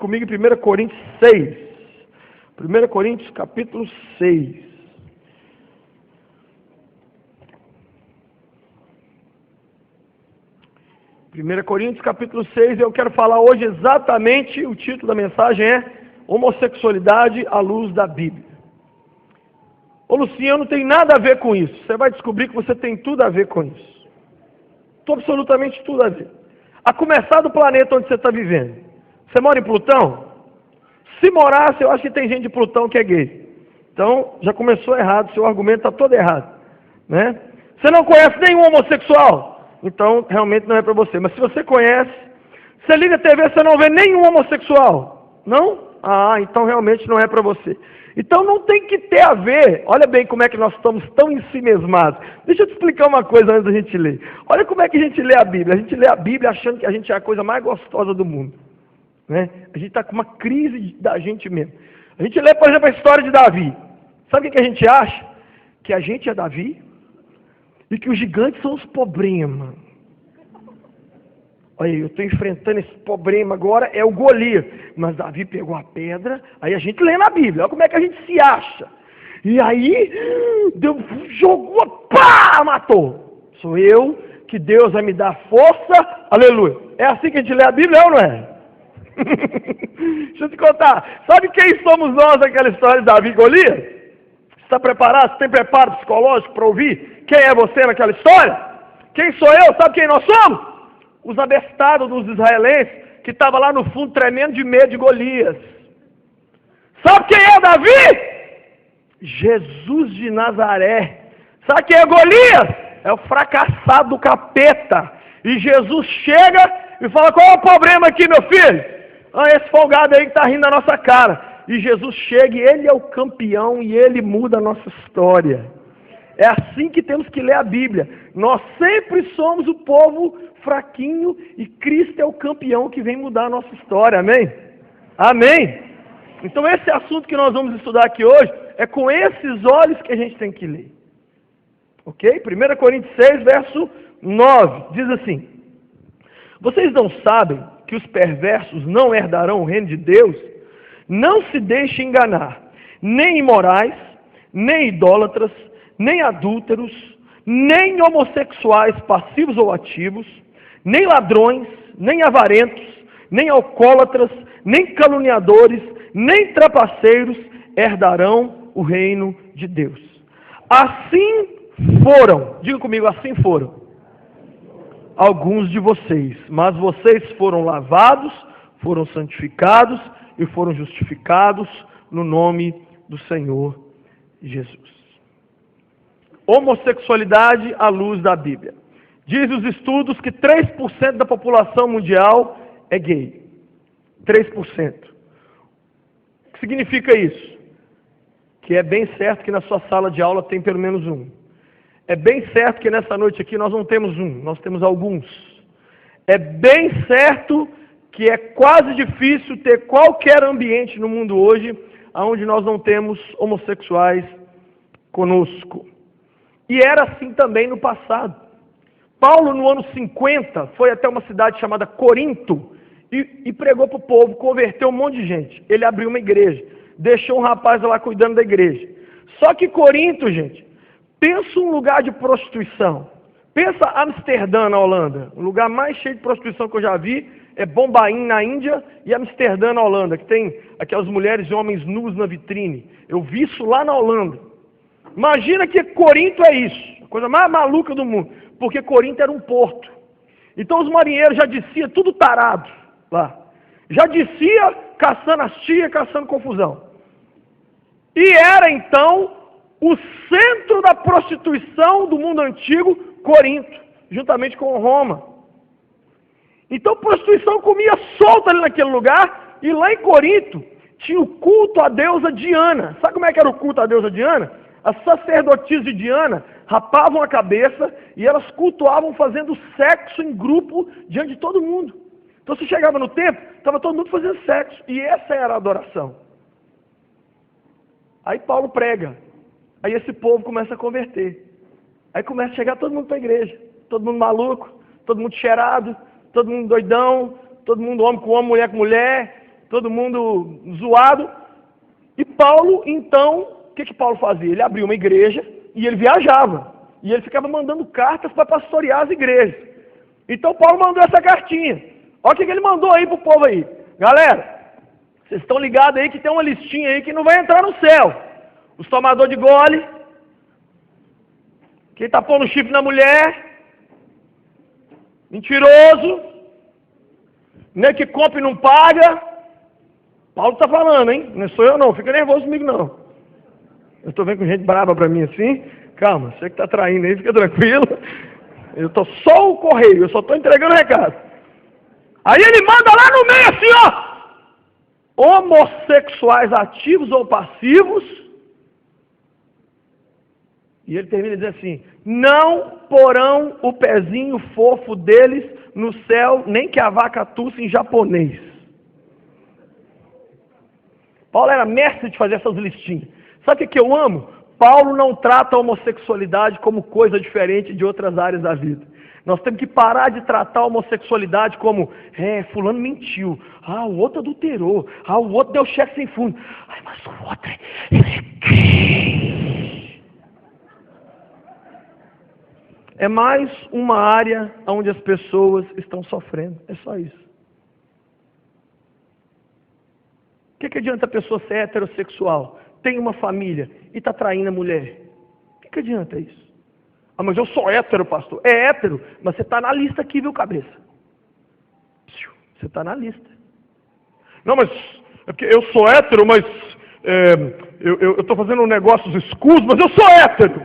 comigo em 1 Coríntios 6. 1 Coríntios capítulo 6. Primeira Coríntios capítulo 6, eu quero falar hoje exatamente, o título da mensagem é Homossexualidade à luz da Bíblia. Ô Lucinha, eu não tenho nada a ver com isso. Você vai descobrir que você tem tudo a ver com isso. Absolutamente tudo a ver. A começar do planeta onde você está vivendo. Você mora em Plutão? Se morasse, eu acho que tem gente de Plutão que é gay. Então, já começou errado, seu argumento está todo errado. Né? Você não conhece nenhum homossexual? Então, realmente não é para você. Mas se você conhece, você liga a TV, você não vê nenhum homossexual? Não? Ah, então realmente não é para você. Então não tem que ter a ver. Olha bem como é que nós estamos tão ensimesmados. Deixa eu te explicar uma coisa antes da gente ler. Olha como é que a gente lê a Bíblia. A gente lê a Bíblia achando que a gente é a coisa mais gostosa do mundo. Né? A gente está com uma crise da gente mesmo. A gente lê, por exemplo, a história de Davi. Sabe o que a gente acha? Que a gente é Davi e que os gigantes são os problemas. Olha, eu estou enfrentando esse problema agora, é o Golias. Mas Davi pegou a pedra, aí a gente lê na Bíblia, olha como é que a gente se acha. E aí, Deus jogou, pá, matou. Sou eu, que Deus vai me dar força, aleluia. É assim que a gente lê a Bíblia, ou não é? Deixa eu te contar, sabe quem somos nós naquela história de Davi e Golias? Você está preparado? Você tem preparo psicológico para ouvir? Quem é você naquela história? Quem sou eu? Sabe quem nós somos? Os abestados dos israelenses, que estavam lá no fundo tremendo de medo de Golias. Sabe quem é Davi? Jesus de Nazaré. Sabe quem é Golias? É o fracassado do capeta. E Jesus chega e fala: qual é o problema aqui, meu filho? Ah, esse folgado aí que está rindo da nossa cara. E Jesus chega e ele é o campeão e ele muda a nossa história. É assim que temos que ler a Bíblia. Nós sempre somos o povo fraquinho e Cristo é o campeão que vem mudar a nossa história. Amém? Amém? Então esse assunto que nós vamos estudar aqui hoje é com esses olhos que a gente tem que ler. Ok? 1 Coríntios 6, verso 9. Diz assim: vocês não sabem que os perversos não herdarão o reino de Deus? Não se deixem enganar. Nem imorais, nem idólatras, nem adúlteros, nem homossexuais passivos ou ativos, nem ladrões, nem avarentos, nem alcoólatras, nem caluniadores, nem trapaceiros herdarão o reino de Deus. Assim foram, diga comigo, assim foram alguns de vocês, mas vocês foram lavados, foram santificados e foram justificados no nome do Senhor Jesus. Homossexualidade à luz da Bíblia. Diz os estudos que 3% da população mundial é gay. 3%. O que significa isso? Que é bem certo que na sua sala de aula tem pelo menos um. É bem certo que nessa noite aqui nós não temos um, nós temos alguns. É bem certo que é quase difícil ter qualquer ambiente no mundo hoje onde nós não temos homossexuais conosco. E era assim também no passado. Paulo, no ano 50, foi até uma cidade chamada Corinto e pregou para o povo, converteu um monte de gente. Ele abriu uma igreja, deixou um rapaz lá cuidando da igreja. Só que Corinto, gente, pensa um lugar de prostituição. Pensa Amsterdã, na Holanda. O lugar mais cheio de prostituição que eu já vi é Bombaim, na Índia, e Amsterdã, na Holanda, que tem aquelas mulheres e homens nus na vitrine. Eu vi isso lá na Holanda. Imagina que Corinto é isso, a coisa mais maluca do mundo, porque Corinto era um porto. Então os marinheiros já desciam tudo tarado lá. Já descia caçando as tias, caçando confusão. E era então o centro da prostituição do mundo antigo, Corinto, juntamente com Roma. Então prostituição comia solta ali naquele lugar, e lá em Corinto tinha o culto à deusa Diana. Sabe como é que era o culto à deusa Diana? As sacerdotisas de Diana rapavam a cabeça e elas cultuavam fazendo sexo em grupo diante de todo mundo. Então você chegava no templo, estava todo mundo fazendo sexo, e essa era a adoração. Aí Paulo prega, aí esse povo começa a converter. Aí começa a chegar todo mundo para a igreja, todo mundo maluco, todo mundo cheirado, todo mundo doidão, todo mundo homem com homem, mulher com mulher, todo mundo zoado. E Paulo, então, o que Paulo fazia? Ele abriu uma igreja e ele viajava. E ele ficava mandando cartas para pastorear as igrejas. Então Paulo mandou essa cartinha. Olha o que ele mandou aí pro povo aí. Galera, vocês estão ligados aí que tem uma listinha aí que não vai entrar no céu. Os tomadores de gole, quem está pondo chifre na mulher, mentiroso, nem que compra e não paga. Paulo está falando, hein? Não sou eu não, fica nervoso comigo não. Eu estou vendo com gente brava para mim assim. Calma, você que está traindo aí, fica tranquilo. Eu estou só o correio, eu só estou entregando recado. Aí ele manda lá no meio assim, ó. Homossexuais ativos ou passivos. E ele termina dizendo assim: não porão o pezinho fofo deles no céu, nem que a vaca tussa em japonês. Paulo era mestre de fazer essas listinhas. Sabe o que eu amo? Paulo não trata a homossexualidade como coisa diferente de outras áreas da vida. Nós temos que parar de tratar a homossexualidade como, fulano mentiu, o outro adulterou, o outro deu cheque sem fundo. Mas o outro é gay. É mais uma área onde as pessoas estão sofrendo. É só isso. O que adianta a pessoa ser heterossexual, tem uma família e está traindo a mulher? O que adianta isso? Mas eu sou hétero, pastor. É hétero, mas você está na lista aqui, viu, cabeça? Você está na lista. Não, mas é porque eu sou hétero, mas eu estou fazendo negócios escusos, mas eu sou hétero.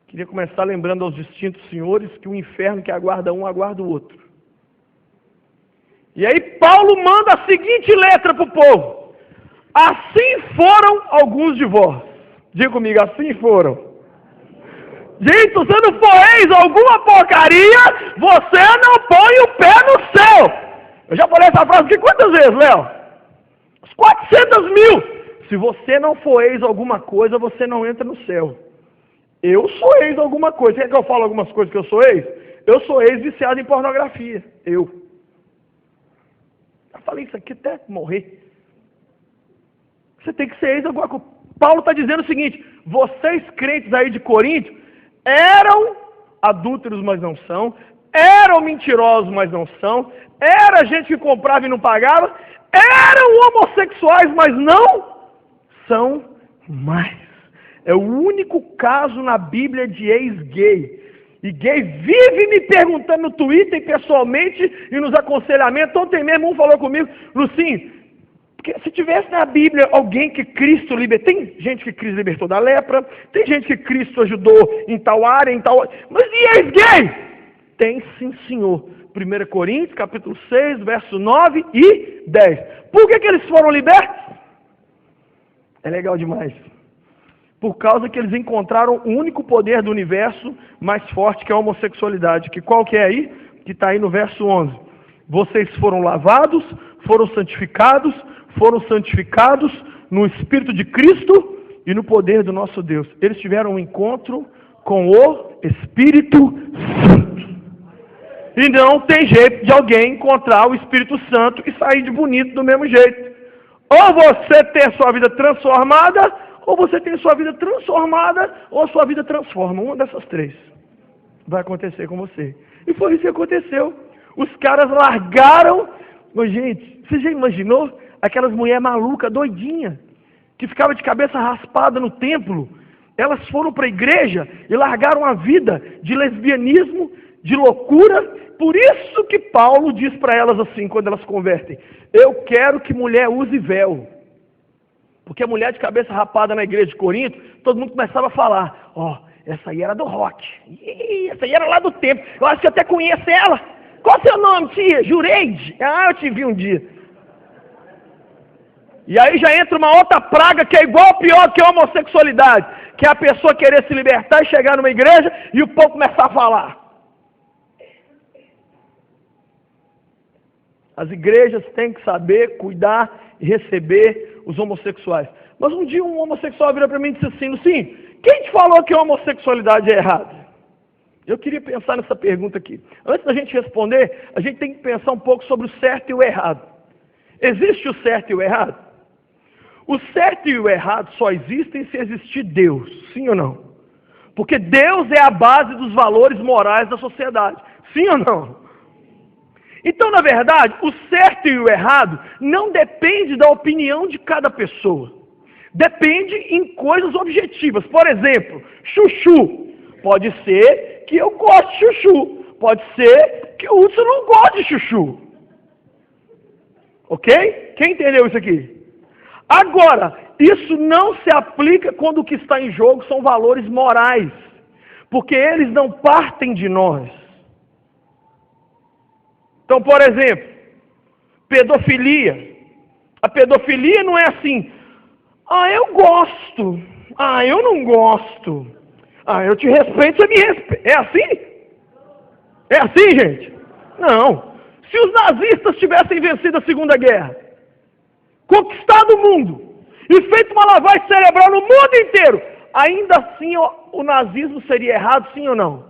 Queria começar lembrando aos distintos senhores que o inferno que aguarda um, aguarda o outro. E aí Paulo manda a seguinte letra para o povo: assim foram alguns de vós. Diga comigo, assim foram. Gente, se você não for ex alguma porcaria, você não põe o pé no céu. Eu já falei essa frase aqui quantas vezes, Léo? 400.000. Se você não for ex alguma coisa, você não entra no céu. Eu sou ex alguma coisa. Quer que eu fale algumas coisas que eu sou ex? Eu sou ex viciado em pornografia. Eu falei isso aqui até morrer. Você tem que ser ex alguma coisa. Paulo está dizendo o seguinte: vocês crentes aí de Corinto eram adúlteros, mas não são. Eram mentirosos, mas não são. Era gente que comprava e não pagava. Eram homossexuais, mas não são mais. É o único caso na Bíblia de ex-gay. E gay vive me perguntando no Twitter, pessoalmente, e nos aconselhamentos. Ontem mesmo um falou comigo, Lucinho, porque se tivesse na Bíblia alguém que Cristo libertou, tem gente que Cristo libertou da lepra, tem gente que Cristo ajudou em tal área, em tal... Mas e ex-gay? Tem sim, senhor. 1 Coríntios, capítulo 6, verso 9 e 10. Por que eles foram libertos? É legal demais. Por causa que eles encontraram o único poder do universo mais forte, que é a homossexualidade. Que qual que é aí? Que está aí no verso 11. Vocês foram lavados, foram santificados no Espírito de Cristo e no poder do nosso Deus. Eles tiveram um encontro com o Espírito Santo. E não tem jeito de alguém encontrar o Espírito Santo e sair de bonito do mesmo jeito. Ou você tem a sua vida transformada, ou você tem a sua vida transformada, ou a sua vida transforma. Uma dessas três vai acontecer com você. E foi isso que aconteceu. Os caras largaram. Mas, gente, você já imaginou aquelas mulheres malucas, doidinhas, que ficavam de cabeça raspada no templo? Elas foram para a igreja e largaram a vida de lesbianismo, de loucura. Por isso que Paulo diz para elas assim, quando elas convertem: eu quero que mulher use véu. Porque a mulher de cabeça rapada na igreja de Corinto, todo mundo começava a falar: essa aí era do rock. Essa aí era lá do templo. Eu acho que eu até conheço ela. Qual é seu nome, tia? Jureide? Eu te vi um dia. E aí já entra uma outra praga que é igual, pior que a homossexualidade. Que é a pessoa querer se libertar e chegar numa igreja e o povo começar a falar. As igrejas têm que saber cuidar e receber os homossexuais. Mas um dia um homossexual vira para mim e disse assim: Lucinho, quem te falou que a homossexualidade é errada? Eu queria pensar nessa pergunta aqui. Antes da gente responder, a gente tem que pensar um pouco sobre o certo e o errado. Existe o certo e o errado? O certo e o errado só existem se existir Deus, sim ou não? Porque Deus é a base dos valores morais da sociedade, sim ou não? Então, na verdade, o certo e o errado não depende da opinião de cada pessoa. Depende em coisas objetivas. Por exemplo, chuchu. Pode ser que eu goste de chuchu. Pode ser que o Hudson não goste de chuchu. Ok? Quem entendeu isso aqui? Agora, isso não se aplica quando o que está em jogo são valores morais. Porque eles não partem de nós. Então, por exemplo, pedofilia. A pedofilia não é assim, eu gosto, eu não gosto, eu te respeito, você me respeita. É assim? É assim, gente? Não. Se os nazistas tivessem vencido a Segunda Guerra, conquistado o mundo e feito uma lavagem cerebral no mundo inteiro, ainda assim o nazismo seria errado, sim ou não?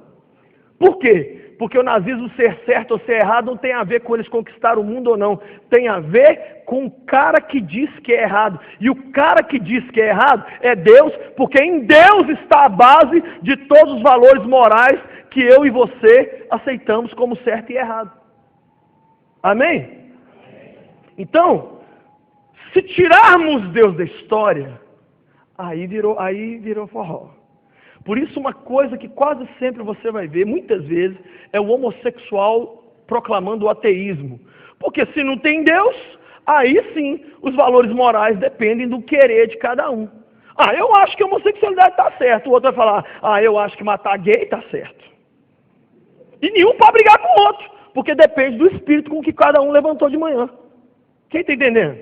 Por quê? Porque o nazismo ser certo ou ser errado não tem a ver com eles conquistar o mundo ou não. Tem a ver com o cara que diz que é errado. E o cara que diz que é errado é Deus, porque em Deus está a base de todos os valores morais que eu e você aceitamos como certo e errado. Amém? Então, se tirarmos Deus da história, aí virou forró. Por isso, uma coisa que quase sempre você vai ver, muitas vezes, é o homossexual proclamando o ateísmo. Porque se não tem Deus, aí sim, os valores morais dependem do querer de cada um. Eu acho que a homossexualidade está certa. O outro vai falar, eu acho que matar gay está certo. E nenhum pode brigar com o outro, porque depende do espírito com que cada um levantou de manhã. Quem está entendendo?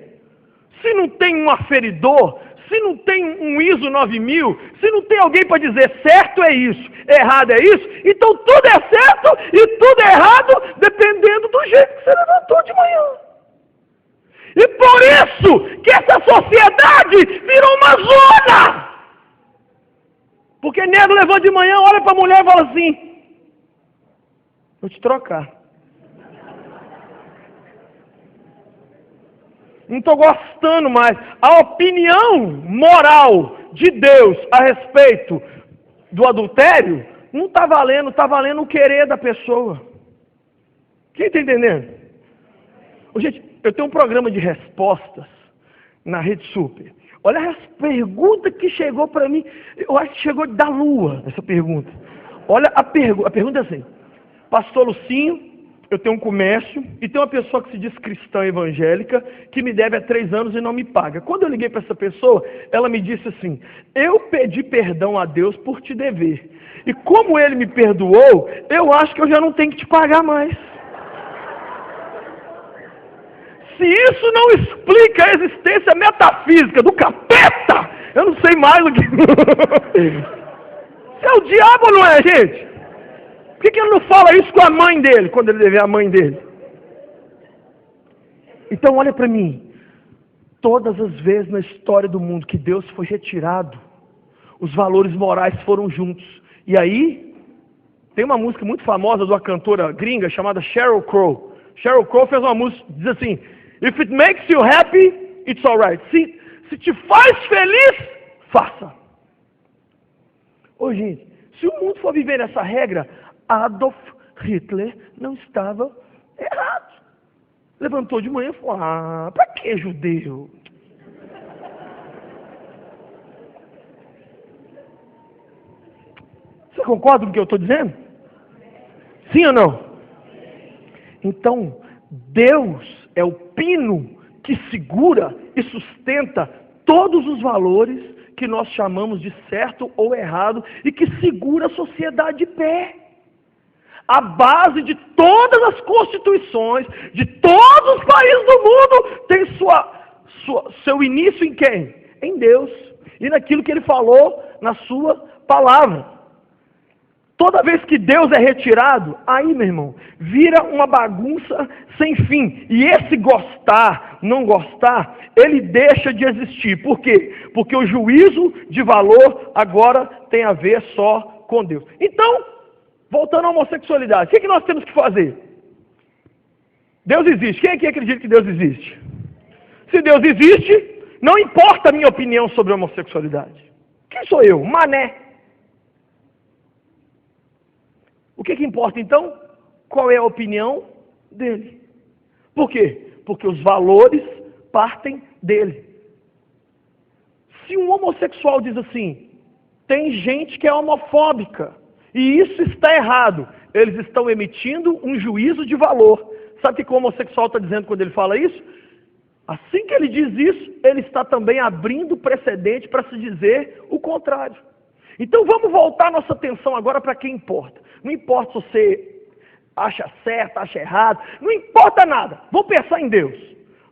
Se não tem um aferidor, se não tem um ISO 9000, se não tem alguém para dizer certo é isso, errado é isso, então tudo é certo e tudo é errado, dependendo do jeito que você levantou de manhã. E por isso que essa sociedade virou uma zona. Porque nego levanta de manhã, olha para a mulher e fala assim, vou te trocar. Não estou gostando mais. A opinião moral de Deus a respeito do adultério não está valendo, está valendo o querer da pessoa. Quem está entendendo? Gente, eu tenho um programa de respostas na Rede Super. Olha as perguntas que chegou para mim. Eu acho que chegou da lua, essa pergunta. Olha a pergunta é assim. Pastor Lucinho, eu tenho um comércio e tem uma pessoa que se diz cristã evangélica que me deve há 3 anos e não me paga. Quando eu liguei para essa pessoa, ela me disse assim, eu pedi perdão a Deus por te dever. E como ele me perdoou, eu acho que eu já não tenho que te pagar mais. Se isso não explica a existência metafísica do capeta, eu não sei mais o que... Se é o diabo ou não é, gente? Por que ele não fala isso com a mãe dele, quando ele dever a mãe dele? Então olha para mim, todas as vezes na história do mundo que Deus foi retirado, os valores morais foram juntos. E aí, tem uma música muito famosa de uma cantora gringa chamada Sheryl Crow. Sheryl Crow fez uma música, diz assim, if it makes you happy, it's alright. Se te faz feliz, faça. Gente, se o mundo for viver nessa regra, Adolf Hitler não estava errado. Levantou de manhã e falou, para que judeu? Você concorda com o que eu estou dizendo? Sim ou não? Então, Deus é o pino que segura e sustenta todos os valores que nós chamamos de certo ou errado e que segura a sociedade de pé. A base de todas as constituições, de todos os países do mundo, tem seu início em quem? Em Deus. E naquilo que Ele falou na sua palavra. Toda vez que Deus é retirado, aí, meu irmão, vira uma bagunça sem fim. E esse gostar, não gostar, ele deixa de existir. Por quê? Porque o juízo de valor agora tem a ver só com Deus. Então, voltando à homossexualidade, o que nós temos que fazer? Deus existe. Quem aqui acredita que Deus existe? Se Deus existe, não importa a minha opinião sobre a homossexualidade. Quem sou eu? Mané. O que importa então? Qual é a opinião dele? Por quê? Porque os valores partem dele. Se um homossexual diz assim, tem gente que é homofóbica, e isso está errado, eles estão emitindo um juízo de valor. Sabe o que o homossexual está dizendo quando ele fala isso? Assim que ele diz isso, ele está também abrindo precedente para se dizer o contrário. Então vamos voltar nossa atenção agora para quem importa. Não importa se você acha certo, acha errado, não importa nada. Vamos pensar em Deus.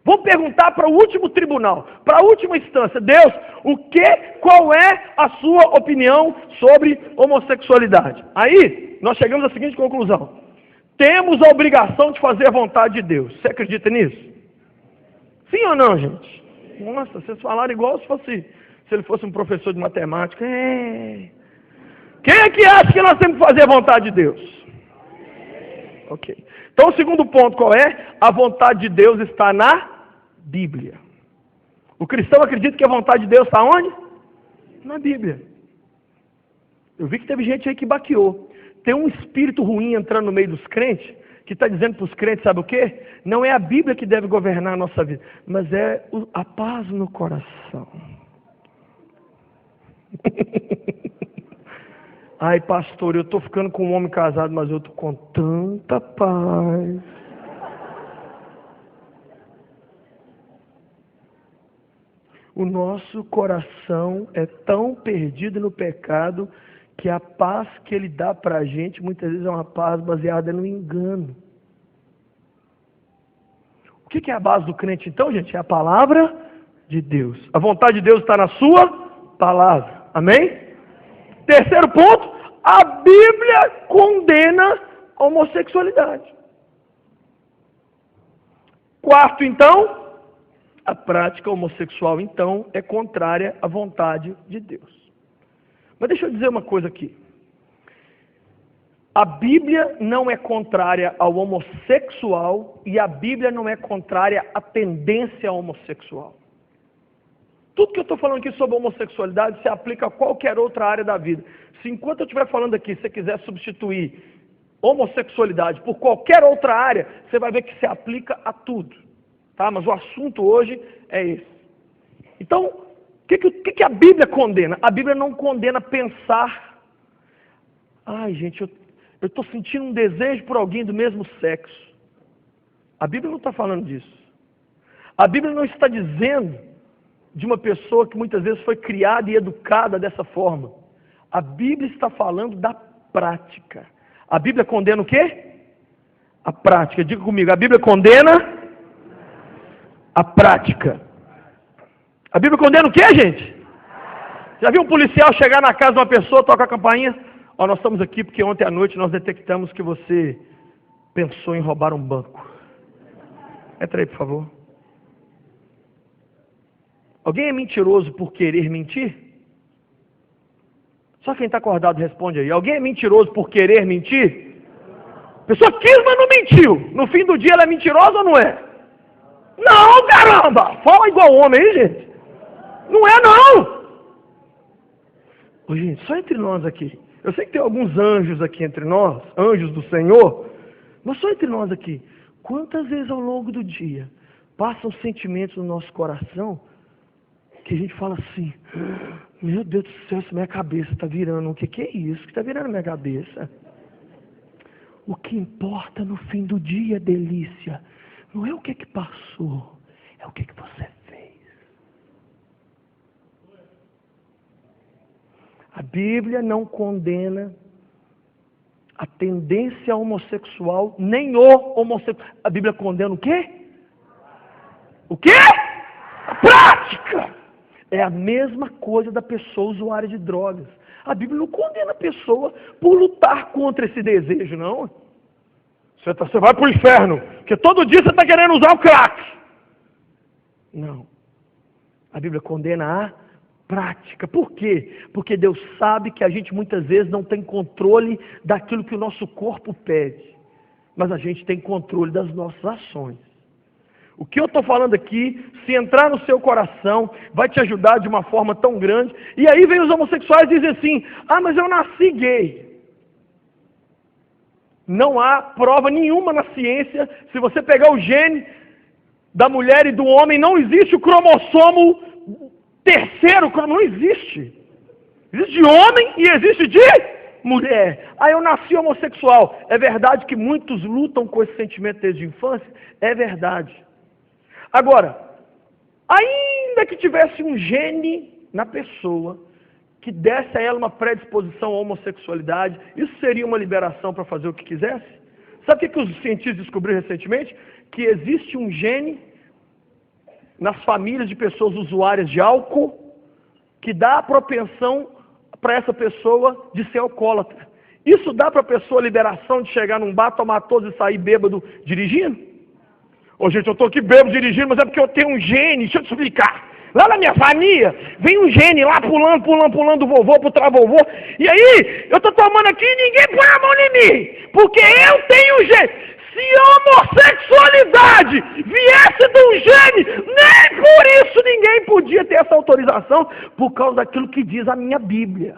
Vamos perguntar para o último tribunal, para a última instância. Deus, qual é a sua opinião sobre homossexualidade? Aí, nós chegamos à seguinte conclusão. Temos a obrigação de fazer a vontade de Deus. Você acredita nisso? Sim ou não, gente? Nossa, vocês falaram igual se ele fosse um professor de matemática. Quem é que acha que nós temos que fazer a vontade de Deus? Ok. Então o segundo ponto qual é? A vontade de Deus está na Bíblia. O cristão acredita que a vontade de Deus está onde? Na Bíblia. Eu vi que teve gente aí que baqueou. Tem um espírito ruim entrando no meio dos crentes, que está dizendo para os crentes, sabe o quê? Não é a Bíblia que deve governar a nossa vida, mas é a paz no coração. Ai, pastor, eu estou ficando com um homem casado, mas eu estou com tanta paz. O nosso coração é tão perdido no pecado que a paz que ele dá para a gente, muitas vezes é uma paz baseada no engano. O que é a base do crente então, gente? É a palavra de Deus. A vontade de Deus está na sua palavra. Amém? Terceiro ponto, a Bíblia condena a homossexualidade. Quarto, então, a prática homossexual, então, é contrária à vontade de Deus. Mas deixa eu dizer uma coisa aqui. A Bíblia não é contrária ao homossexual e a Bíblia não é contrária à tendência homossexual. Tudo que eu estou falando aqui sobre homossexualidade se aplica a qualquer outra área da vida. Se enquanto eu estiver falando aqui, você quiser substituir homossexualidade por qualquer outra área, você vai ver que se aplica a tudo. Tá? Mas o assunto hoje é esse. Então, o que a Bíblia condena? A Bíblia não condena pensar, ai gente, eu estou sentindo um desejo por alguém do mesmo sexo. A Bíblia não está falando disso. A Bíblia não está dizendo de uma pessoa que muitas vezes foi criada e educada dessa forma. A Bíblia está falando da prática. A Bíblia condena o quê? A prática. Diga comigo, a Bíblia condena a prática. A Bíblia condena o quê, gente? Já viu um policial chegar na casa de uma pessoa, tocar a campainha? Ó, nós estamos aqui porque ontem à noite nós detectamos que você pensou em roubar um banco. Entra aí, por favor. Alguém é mentiroso por querer mentir? Só quem está acordado responde aí. Alguém é mentiroso por querer mentir? A pessoa quis, mas não mentiu. No fim do dia ela é mentirosa ou não é? Não, caramba! Fala igual homem aí, gente. Não é, não! Ô, gente, só entre nós aqui. Eu sei que tem alguns anjos aqui entre nós, anjos do Senhor, mas só entre nós aqui. Quantas vezes ao longo do dia passam sentimentos no nosso coração que a gente fala assim, meu Deus do céu, essa minha cabeça está virando, o que é isso que está virando minha cabeça? O que importa no fim do dia, delícia, não é o que passou, é o que você fez. A Bíblia não condena a tendência homossexual, nem o homossexual. A Bíblia condena o quê? O quê? A prática! É a mesma coisa da pessoa usuária de drogas. A Bíblia não condena a pessoa por lutar contra esse desejo, não. Você vai para o inferno, porque todo dia você está querendo usar o crack. Não. A Bíblia condena a prática. Por quê? Porque Deus sabe que a gente muitas vezes não tem controle daquilo que o nosso corpo pede. Mas a gente tem controle das nossas ações. O que eu estou falando aqui, se entrar no seu coração, vai te ajudar de uma forma tão grande. E aí vem os homossexuais e dizem assim, mas eu nasci gay. Não há prova nenhuma na ciência. Se você pegar o gene da mulher e do homem, não existe o cromossomo terceiro, não existe. Existe de homem e existe de mulher. Eu nasci homossexual. É verdade que muitos lutam com esse sentimento desde a infância? É verdade. Agora, ainda que tivesse um gene na pessoa que desse a ela uma predisposição à homossexualidade, isso seria uma liberação para fazer o que quisesse? Sabe o que os cientistas descobriram recentemente? Que existe um gene nas famílias de pessoas usuárias de álcool que dá a propensão para essa pessoa de ser alcoólatra. Isso dá para a pessoa a liberação de chegar num bar, tomar todos e sair bêbado dirigindo? Gente, eu estou aqui bêbado dirigindo, mas é porque eu tenho um gene, deixa eu te explicar. Lá na minha família, vem um gene lá pulando do vovô pro travovô, e aí, eu estou tomando aqui e ninguém põe a mão em mim, porque eu tenho um gene. Se a homossexualidade viesse de um gene, nem por isso ninguém podia ter essa autorização, por causa daquilo que diz a minha Bíblia.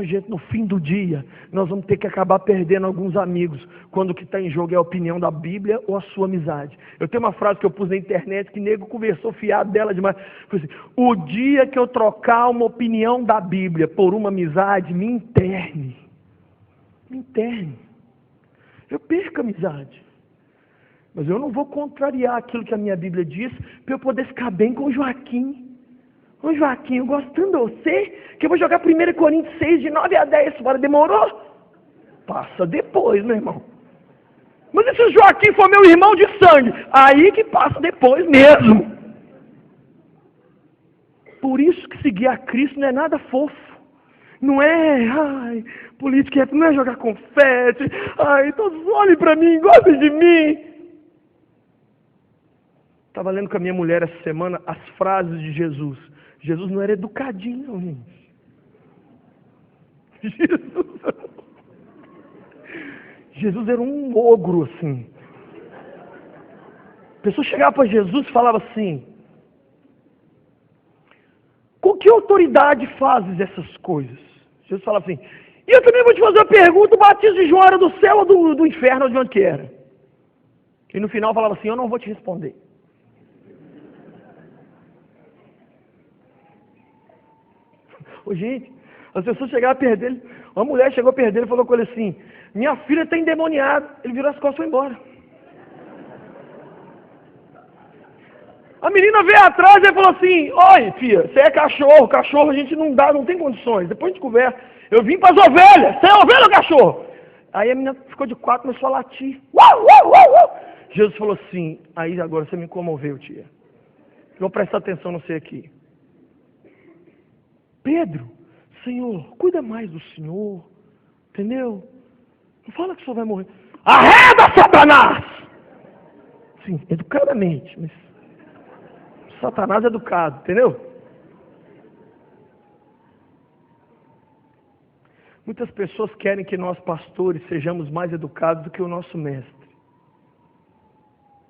Gente, no fim do dia, nós vamos ter que acabar perdendo alguns amigos, quando o que está em jogo é a opinião da Bíblia ou a sua amizade. Eu tenho uma frase que eu pus na internet, que nego conversou fiado dela demais. Foi assim, o dia que eu trocar uma opinião da Bíblia por uma amizade, me interne. Me interne. Eu perco a amizade. Mas eu não vou contrariar aquilo que a minha Bíblia diz, para eu poder ficar bem com o Joaquim. Joaquim, eu gosto tanto de você, que eu vou jogar 1 Coríntios 6, de 9 a 10, fora. Demorou? Passa depois, meu irmão. Mas e se o Joaquim for meu irmão de sangue? Aí que passa depois mesmo. Por isso que seguir a Cristo não é nada fofo. Não é, política não é jogar confete. Todos olhem para mim, gostem de mim. Estava lendo com a minha mulher essa semana as frases de Jesus. Jesus não era educadinho, não, gente. Jesus era um ogro, assim. A pessoa chegava para Jesus e falava assim, com que autoridade fazes essas coisas? Jesus falava assim, e eu também vou te fazer uma pergunta, o batismo de João era do céu ou do inferno, de onde que era? E no final falava assim, eu não vou te responder. Gente, as pessoas chegaram perto dele, uma mulher chegou perto dele e falou com ele assim, minha filha está endemoniada. Ele virou as costas e foi embora. A menina veio atrás e falou assim, oi filha, você é cachorro a gente não tem condições, depois a gente conversa. Eu vim para as ovelhas, você é ovelha ou cachorro? Aí a menina ficou de quatro, começou a latir. Uau, uau, uau, uau. Jesus falou assim, aí agora você me comoveu, tia. Eu vou prestar atenção no você aqui. Pedro, Senhor, cuida mais do Senhor, entendeu? Não fala que o Senhor vai morrer. Arreda, Satanás! Sim, educadamente, mas Satanás é educado, entendeu? Muitas pessoas querem que nós, pastores, sejamos mais educados do que o nosso mestre.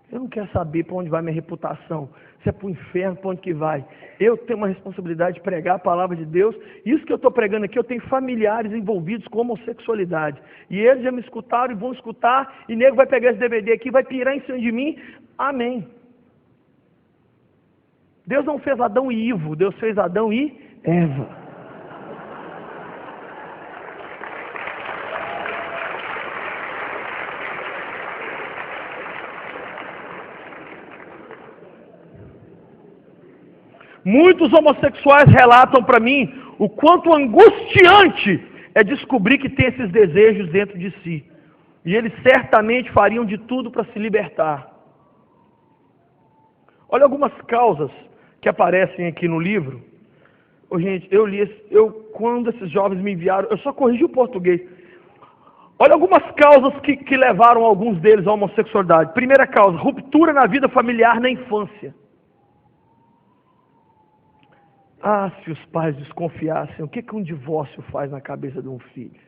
Eu não quero saber para onde vai minha reputação, se é para o inferno, para onde que vai. Eu tenho uma responsabilidade de pregar a palavra de Deus. Isso que eu estou pregando aqui, eu tenho familiares envolvidos com homossexualidade. E eles já me escutaram e vão escutar, e nego vai pegar esse DVD aqui, vai pirar em cima de mim. Amém. Deus não fez Adão e Ivo, Deus fez Adão e Eva. Muitos homossexuais relatam para mim o quanto angustiante é descobrir que tem esses desejos dentro de si. E eles certamente fariam de tudo para se libertar. Olha algumas causas que aparecem aqui no livro. Gente, quando esses jovens me enviaram, eu só corrigi o português. Olha algumas causas que levaram alguns deles à homossexualidade. Primeira causa, ruptura na vida familiar na infância. Se os pais desconfiassem, o que um divórcio faz na cabeça de um filho?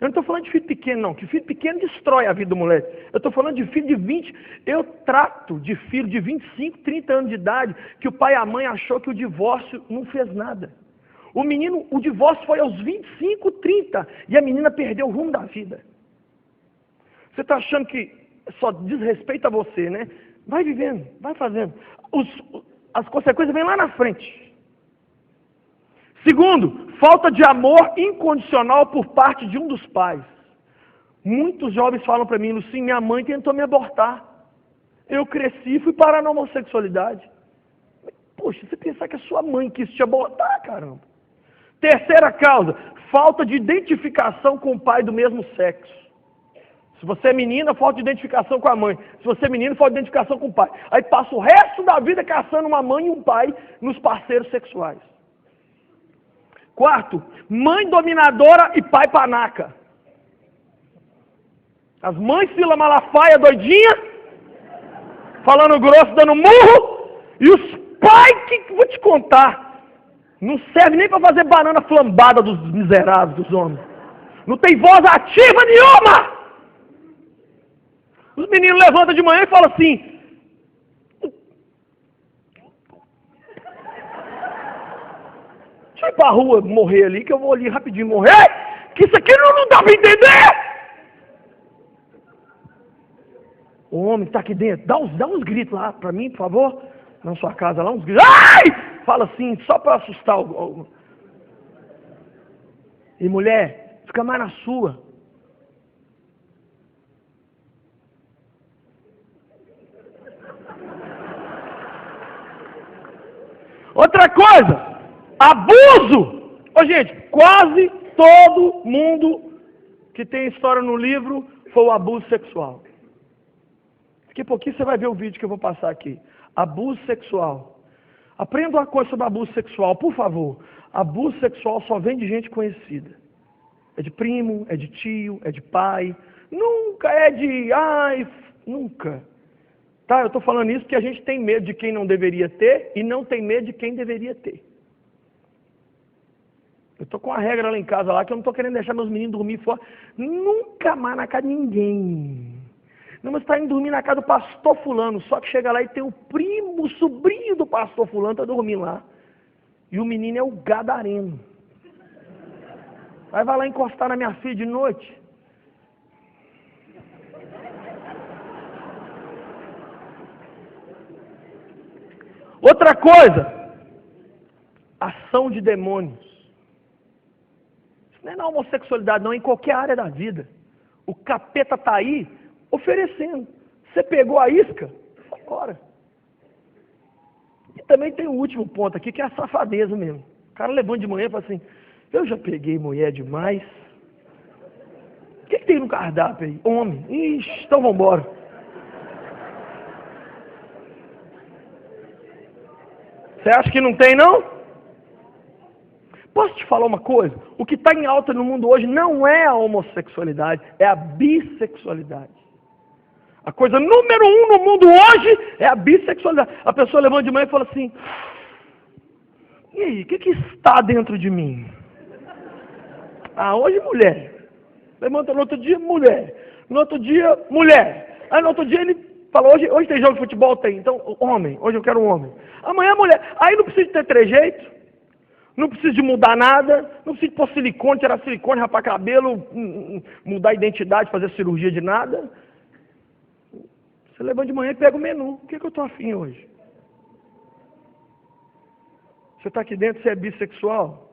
Eu não estou falando de filho pequeno, não, que filho pequeno destrói a vida do moleque. Eu estou falando de filho de 20, eu trato de filho de 25, 30 anos de idade, que o pai e a mãe achou que o divórcio não fez nada. O menino, o divórcio foi aos 25, 30, e a menina perdeu o rumo da vida. Você está achando que só diz respeito a você, né? Vai vivendo, vai fazendo. As consequências vêm lá na frente. Segundo, falta de amor incondicional por parte de um dos pais. Muitos jovens falam para mim, Lucinho, minha mãe tentou me abortar. Eu cresci e fui parar na homossexualidade. Poxa, você pensar que a sua mãe quis te abortar, caramba. Terceira causa, falta de identificação com o pai do mesmo sexo. Se você é menina, falta de identificação com a mãe. Se você é menino, falta de identificação com o pai. Aí passa o resto da vida caçando uma mãe e um pai nos parceiros sexuais. Quarto, mãe dominadora e pai panaca. As mães fila malafaia doidinha, falando grosso, dando murro, e os pais que vou te contar, não serve nem para fazer banana flambada dos miseráveis, dos homens. Não tem voz ativa nenhuma. Os meninos levantam de manhã e falam assim, deixa eu ir pra rua morrer ali, que eu vou ali rapidinho morrer, que isso aqui não dá pra entender. O homem está aqui dentro, dá uns gritos lá pra mim, por favor, na sua casa lá, uns gritos. Ai! Fala assim, só para assustar o... E mulher, fica mais na sua. Outra coisa, abuso. Ô gente, quase todo mundo que tem história no livro foi o abuso sexual. Daqui a pouquinho você vai ver o vídeo que eu vou passar aqui. Abuso sexual. Aprenda uma coisa sobre abuso sexual, por favor. Abuso sexual só vem de gente conhecida. É de primo, é de tio, é de pai. Nunca é de... nunca. Tá, eu estou falando isso porque a gente tem medo de quem não deveria ter e não tem medo de quem deveria ter. Eu estou com uma regra lá em casa lá que eu não estou querendo deixar meus meninos dormir fora. Nunca mais na casa de ninguém. Não, mas está indo dormir na casa do pastor fulano, só que chega lá e tem o primo, o sobrinho do pastor fulano, está dormindo lá. E o menino é o gadareno. Aí vai lá encostar na minha filha de noite. Outra coisa, ação de demônios. Isso não é na homossexualidade, não, é em qualquer área da vida. O capeta está aí oferecendo. Você pegou a isca? Agora. E também tem o último ponto aqui, que é a safadeza mesmo. O cara levanta de manhã e fala assim, eu já peguei mulher demais. O que tem no cardápio aí? Homem. Ixi, então vamos embora. Você acha que não tem, não? Posso te falar uma coisa? O que está em alta no mundo hoje não é a homossexualidade, é a bissexualidade. A coisa número 1 no mundo hoje é a bissexualidade. A pessoa levanta de manhã e fala assim, e aí, o que está dentro de mim? Hoje mulher. Levanta no outro dia, mulher. No outro dia, mulher. Aí no outro dia ele fala, hoje tem jogo de futebol? Tem. Então, homem. Hoje eu quero um homem. Amanhã mulher. Aí não precisa de ter trejeito. Não precisa de mudar nada. Não precisa de pôr silicone, tirar silicone, rapar cabelo, mudar a identidade, fazer cirurgia de nada. Você levanta de manhã e pega o menu. O que eu estou afim hoje? Você está aqui dentro, você é bissexual?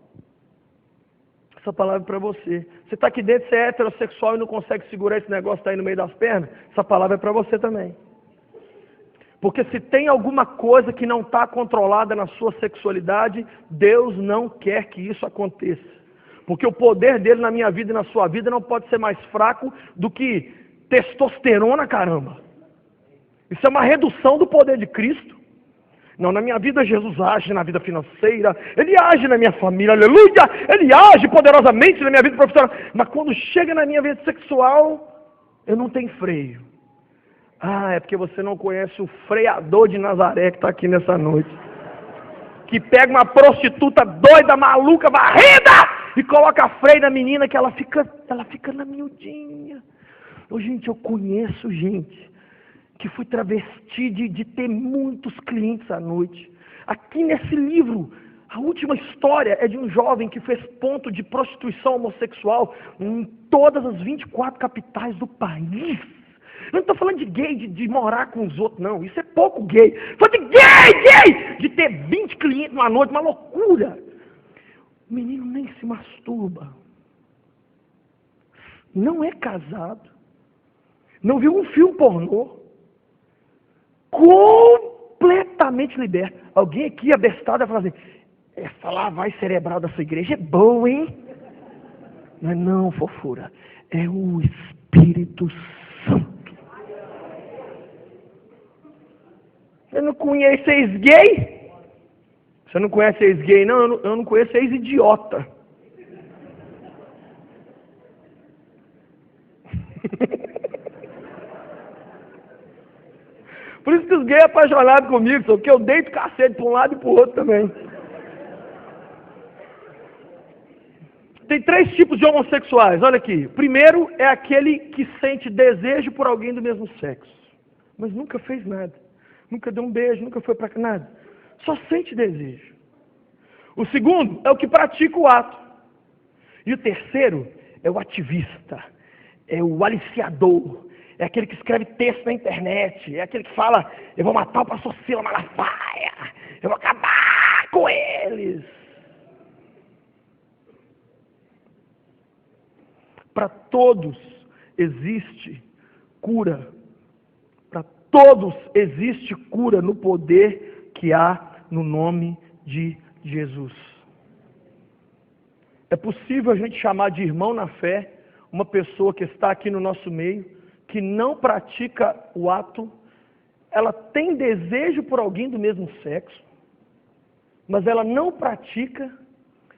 Essa palavra é para você. Você está aqui dentro, você é heterossexual e não consegue segurar esse negócio que está aí no meio das pernas? Essa palavra é para você também. Porque se tem alguma coisa que não está controlada na sua sexualidade, Deus não quer que isso aconteça. Porque o poder dele na minha vida e na sua vida não pode ser mais fraco do que testosterona, caramba. Isso é uma redução do poder de Cristo. Não, na minha vida Jesus age na vida financeira, Ele age na minha família, aleluia! Ele age poderosamente na minha vida profissional. Mas quando chega na minha vida sexual, eu não tenho freio. É porque você não conhece o freador de Nazaré que está aqui nessa noite. Que pega uma prostituta doida, maluca, varrida, e coloca a freio na menina que ela fica na miudinha. Ô, gente, eu conheço gente que foi travesti de ter muitos clientes à noite. Aqui nesse livro, a última história é de um jovem que fez ponto de prostituição homossexual em todas as 24 capitais do país. Eu não estou falando de gay, de morar com os outros, não. Isso é pouco gay. Estou falando de gay! De ter 20 clientes numa noite, uma loucura. O menino nem se masturba. Não é casado. Não viu um filme pornô. Completamente liberto. Alguém aqui abestado vai falar assim, essa lavagem cerebral da sua igreja é boa, hein? Não é não, fofura. É o Espírito Santo. Você não conhece ex-gay? Você não conhece ex-gay? Não, eu não conheço ex-idiota. Por isso que os gays são apaixonados comigo, porque eu deito cacete para um lado e para o outro também. Tem 3 tipos de homossexuais, olha aqui. Primeiro é aquele que sente desejo por alguém do mesmo sexo, mas nunca fez nada. Nunca deu um beijo, nunca foi para nada. Só sente desejo. O segundo é o que pratica o ato. E o terceiro é o ativista, é o aliciador. É aquele que escreve texto na internet. É aquele que fala, eu vou matar o pastor Silas Malafaia. Eu vou acabar com eles. Para todos existe cura. Para todos existe cura no poder que há no nome de Jesus. É possível a gente chamar de irmão na fé uma pessoa que está aqui no nosso meio, que não pratica o ato, ela tem desejo por alguém do mesmo sexo, mas ela não pratica,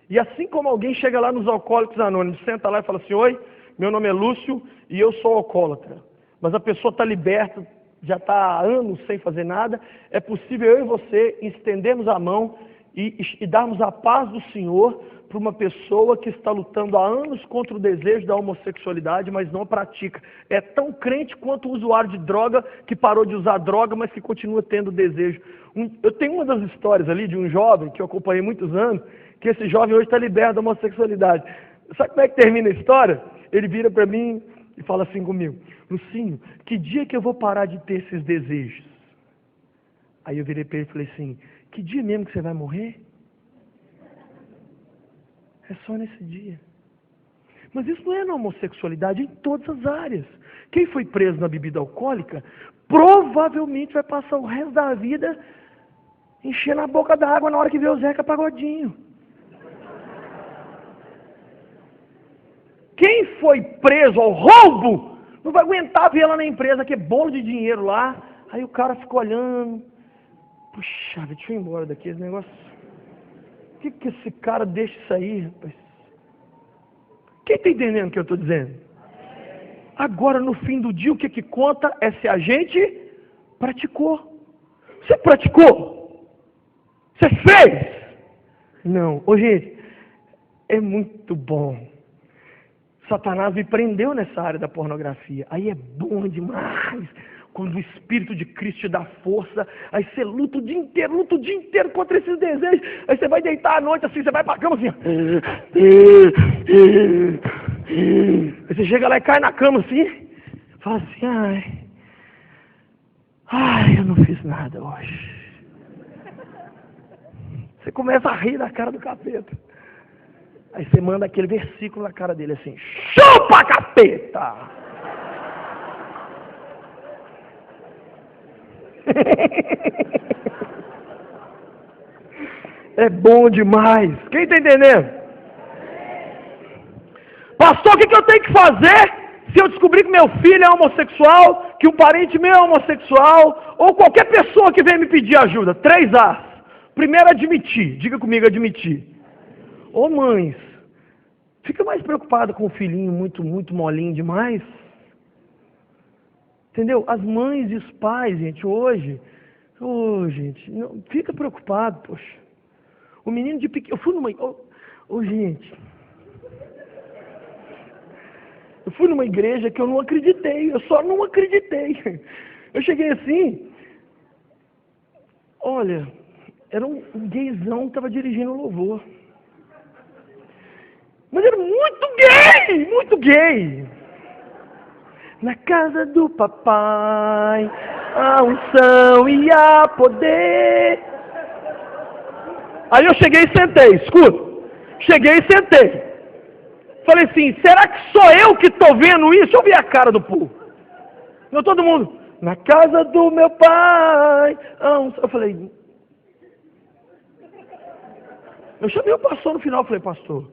e assim como alguém chega lá nos Alcoólicos Anônimos, senta lá e fala assim, oi, meu nome é Lúcio e eu sou alcoólatra, mas a pessoa está liberta, já está há anos sem fazer nada, é possível eu e você estendermos a mão e darmos a paz do Senhor para uma pessoa que está lutando há anos contra o desejo da homossexualidade, mas não pratica. É tão crente quanto o usuário de droga que parou de usar droga, mas que continua tendo desejo. Eu tenho uma das histórias ali de um jovem que eu acompanhei muitos anos, que esse jovem hoje está liberto da homossexualidade. Sabe como é que termina a história? Ele vira para mim e fala assim comigo, Lucinho, que dia que eu vou parar de ter esses desejos? Aí eu virei para ele e falei assim, que dia mesmo que você vai morrer? É só nesse dia. Mas isso não é na homossexualidade, é em todas as áreas. Quem foi preso na bebida alcoólica, provavelmente vai passar o resto da vida enchendo a boca d'água na hora que vê o Zeca Pagodinho. Quem foi preso ao roubo, não vai aguentar ver lá na empresa, que é bolo de dinheiro lá. Aí o cara ficou olhando. Puxa, deixa eu ir embora daqui, esse negócio. Por que esse cara deixa isso aí, rapaz? Quem está entendendo o que eu estou dizendo? Agora, no fim do dia, o que conta é se a gente praticou. Você praticou? Você fez? Não. Ô, gente, é muito bom. Satanás me prendeu nessa área da pornografia. Aí é bom demais. Quando o Espírito de Cristo te dá força, aí você luta o dia inteiro contra esses desejos. Aí você vai deitar à noite assim, você vai pra cama assim. Aí você chega lá e cai na cama assim, fala assim, ai, eu não fiz nada hoje. Você começa a rir da cara do capeta. Aí você manda aquele versículo na cara dele assim, chupa, capeta! É bom demais. Quem está entendendo? Pastor, o que eu tenho que fazer se eu descobrir que meu filho é homossexual, que um parente meu é homossexual, ou qualquer pessoa que venha me pedir ajuda? 3 A's. Primeiro, admitir. Diga comigo, admitir. Ô mães, fica mais preocupada com o filhinho muito molinho demais? Entendeu? As mães e os pais, gente, hoje, gente, não, fica preocupado, poxa. O menino de pequeno, eu fui numa, gente, Eu fui numa igreja que eu não acreditei, eu só não acreditei. Eu cheguei assim, olha, era um gaysão que estava dirigindo o louvor. Mas era muito gay, muito gay. Na casa do papai, a unção e a poder. Aí eu cheguei e sentei, escuta. Cheguei e sentei. Falei assim, será que sou eu que estou vendo isso? Eu vi a cara do povo. Não, todo mundo, na casa do meu pai. Eu falei, eu chamei o pastor no final, falei, pastor,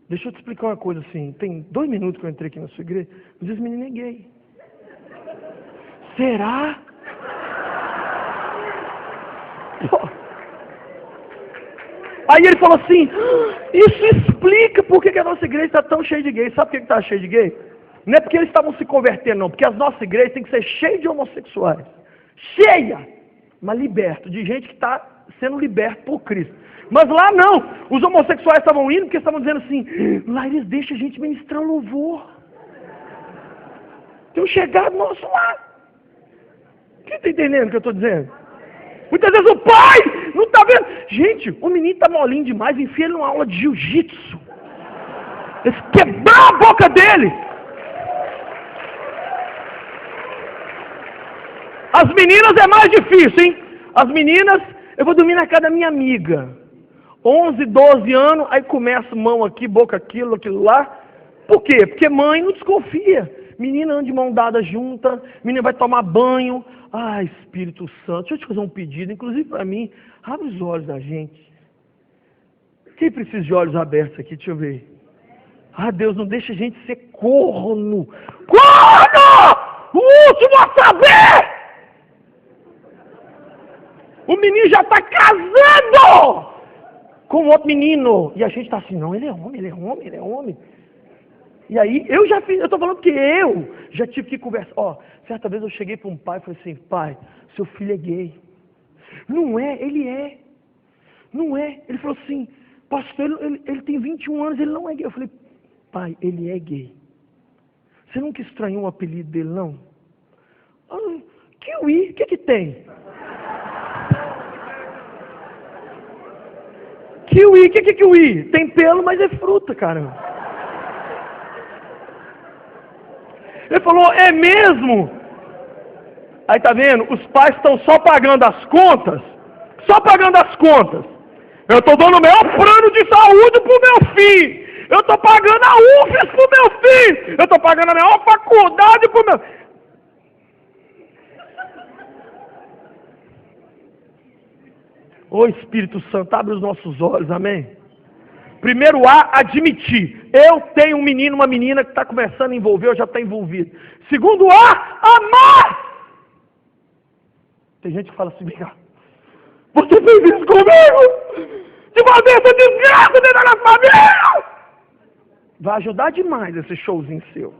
deixa eu te explicar uma coisa assim, tem 2 minutos que eu entrei aqui na sua igreja, mas esse menino é gay. Será? Pô. Aí ele falou assim, isso explica por que a nossa igreja está tão cheia de gays. Sabe por que está cheia de gays? Não é porque eles estavam se convertendo, não. Porque as nossas igrejas têm que ser cheias de homossexuais. Cheia! Mas liberto, de gente que está sendo liberto por Cristo. Mas lá não. Os homossexuais estavam indo porque estavam dizendo assim, lá eles deixam a gente ministrar louvor. Tem um chegado nosso lá. Quem está entendendo o que eu estou dizendo? Muitas vezes o pai não está vendo. Gente, o menino está molinho demais, enfia ele numa aula de jiu-jitsu. Eles quebrar a boca dele. As meninas é mais difícil, hein? As meninas, eu vou dormir na casa da minha amiga. 11, 12 anos, aí começa mão aqui, boca aquilo lá. Por quê? Porque mãe não desconfia. Menina anda de mão dada junta, menina vai tomar banho. Ah, Espírito Santo, deixa eu te fazer um pedido, inclusive para mim, abre os olhos da gente. Quem precisa de olhos abertos aqui? Deixa eu ver. Ah, Deus, não deixa a gente ser corno. Corno! O último a saber! O menino já está casando com outro menino. E a gente está assim, não, ele é homem, ele é homem, ele é homem. E aí, eu estou falando que eu já tive que conversar. Ó, certa vez eu cheguei para um pai e falei assim, pai, seu filho é gay. Não é, ele é. Não é. Ele falou assim, pastor, ele tem 21 anos, ele não é gay. Eu falei, pai, ele é gay. Você nunca estranhou o apelido dele, não? Ah, Kiwi, o que tem? Kiwi, o que é kiwi? Tem pelo, mas é fruta, caramba. Ele falou, é mesmo? Aí tá vendo? Os pais estão só pagando as contas. Só pagando as contas. Eu estou dando o melhor plano de saúde pro meu filho. Eu estou pagando a UFES pro meu filho. Eu estou pagando a melhor faculdade pro meu... Ô Espírito Santo, abre os nossos olhos, amém? Primeiro A, admitir. Eu tenho um menino, uma menina que está começando a envolver, eu já estou envolvido. Segundo A, amar. Tem gente que fala assim, vem cá, você fez isso comigo? De fazer essa desgraça dentro da família? Vai ajudar demais esse showzinho seu.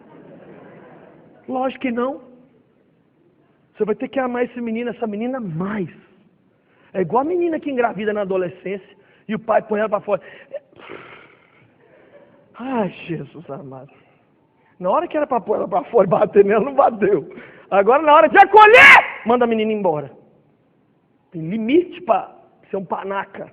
Lógico que não. Você vai ter que amar esse menino, essa menina mais. É igual a menina que engravida na adolescência e o pai põe ela para fora. Ai, Jesus amado. Na hora que era para pôr ela para fora e bater nela, não bateu. Agora, na hora de acolher, manda a menina embora. Tem limite para ser um panaca.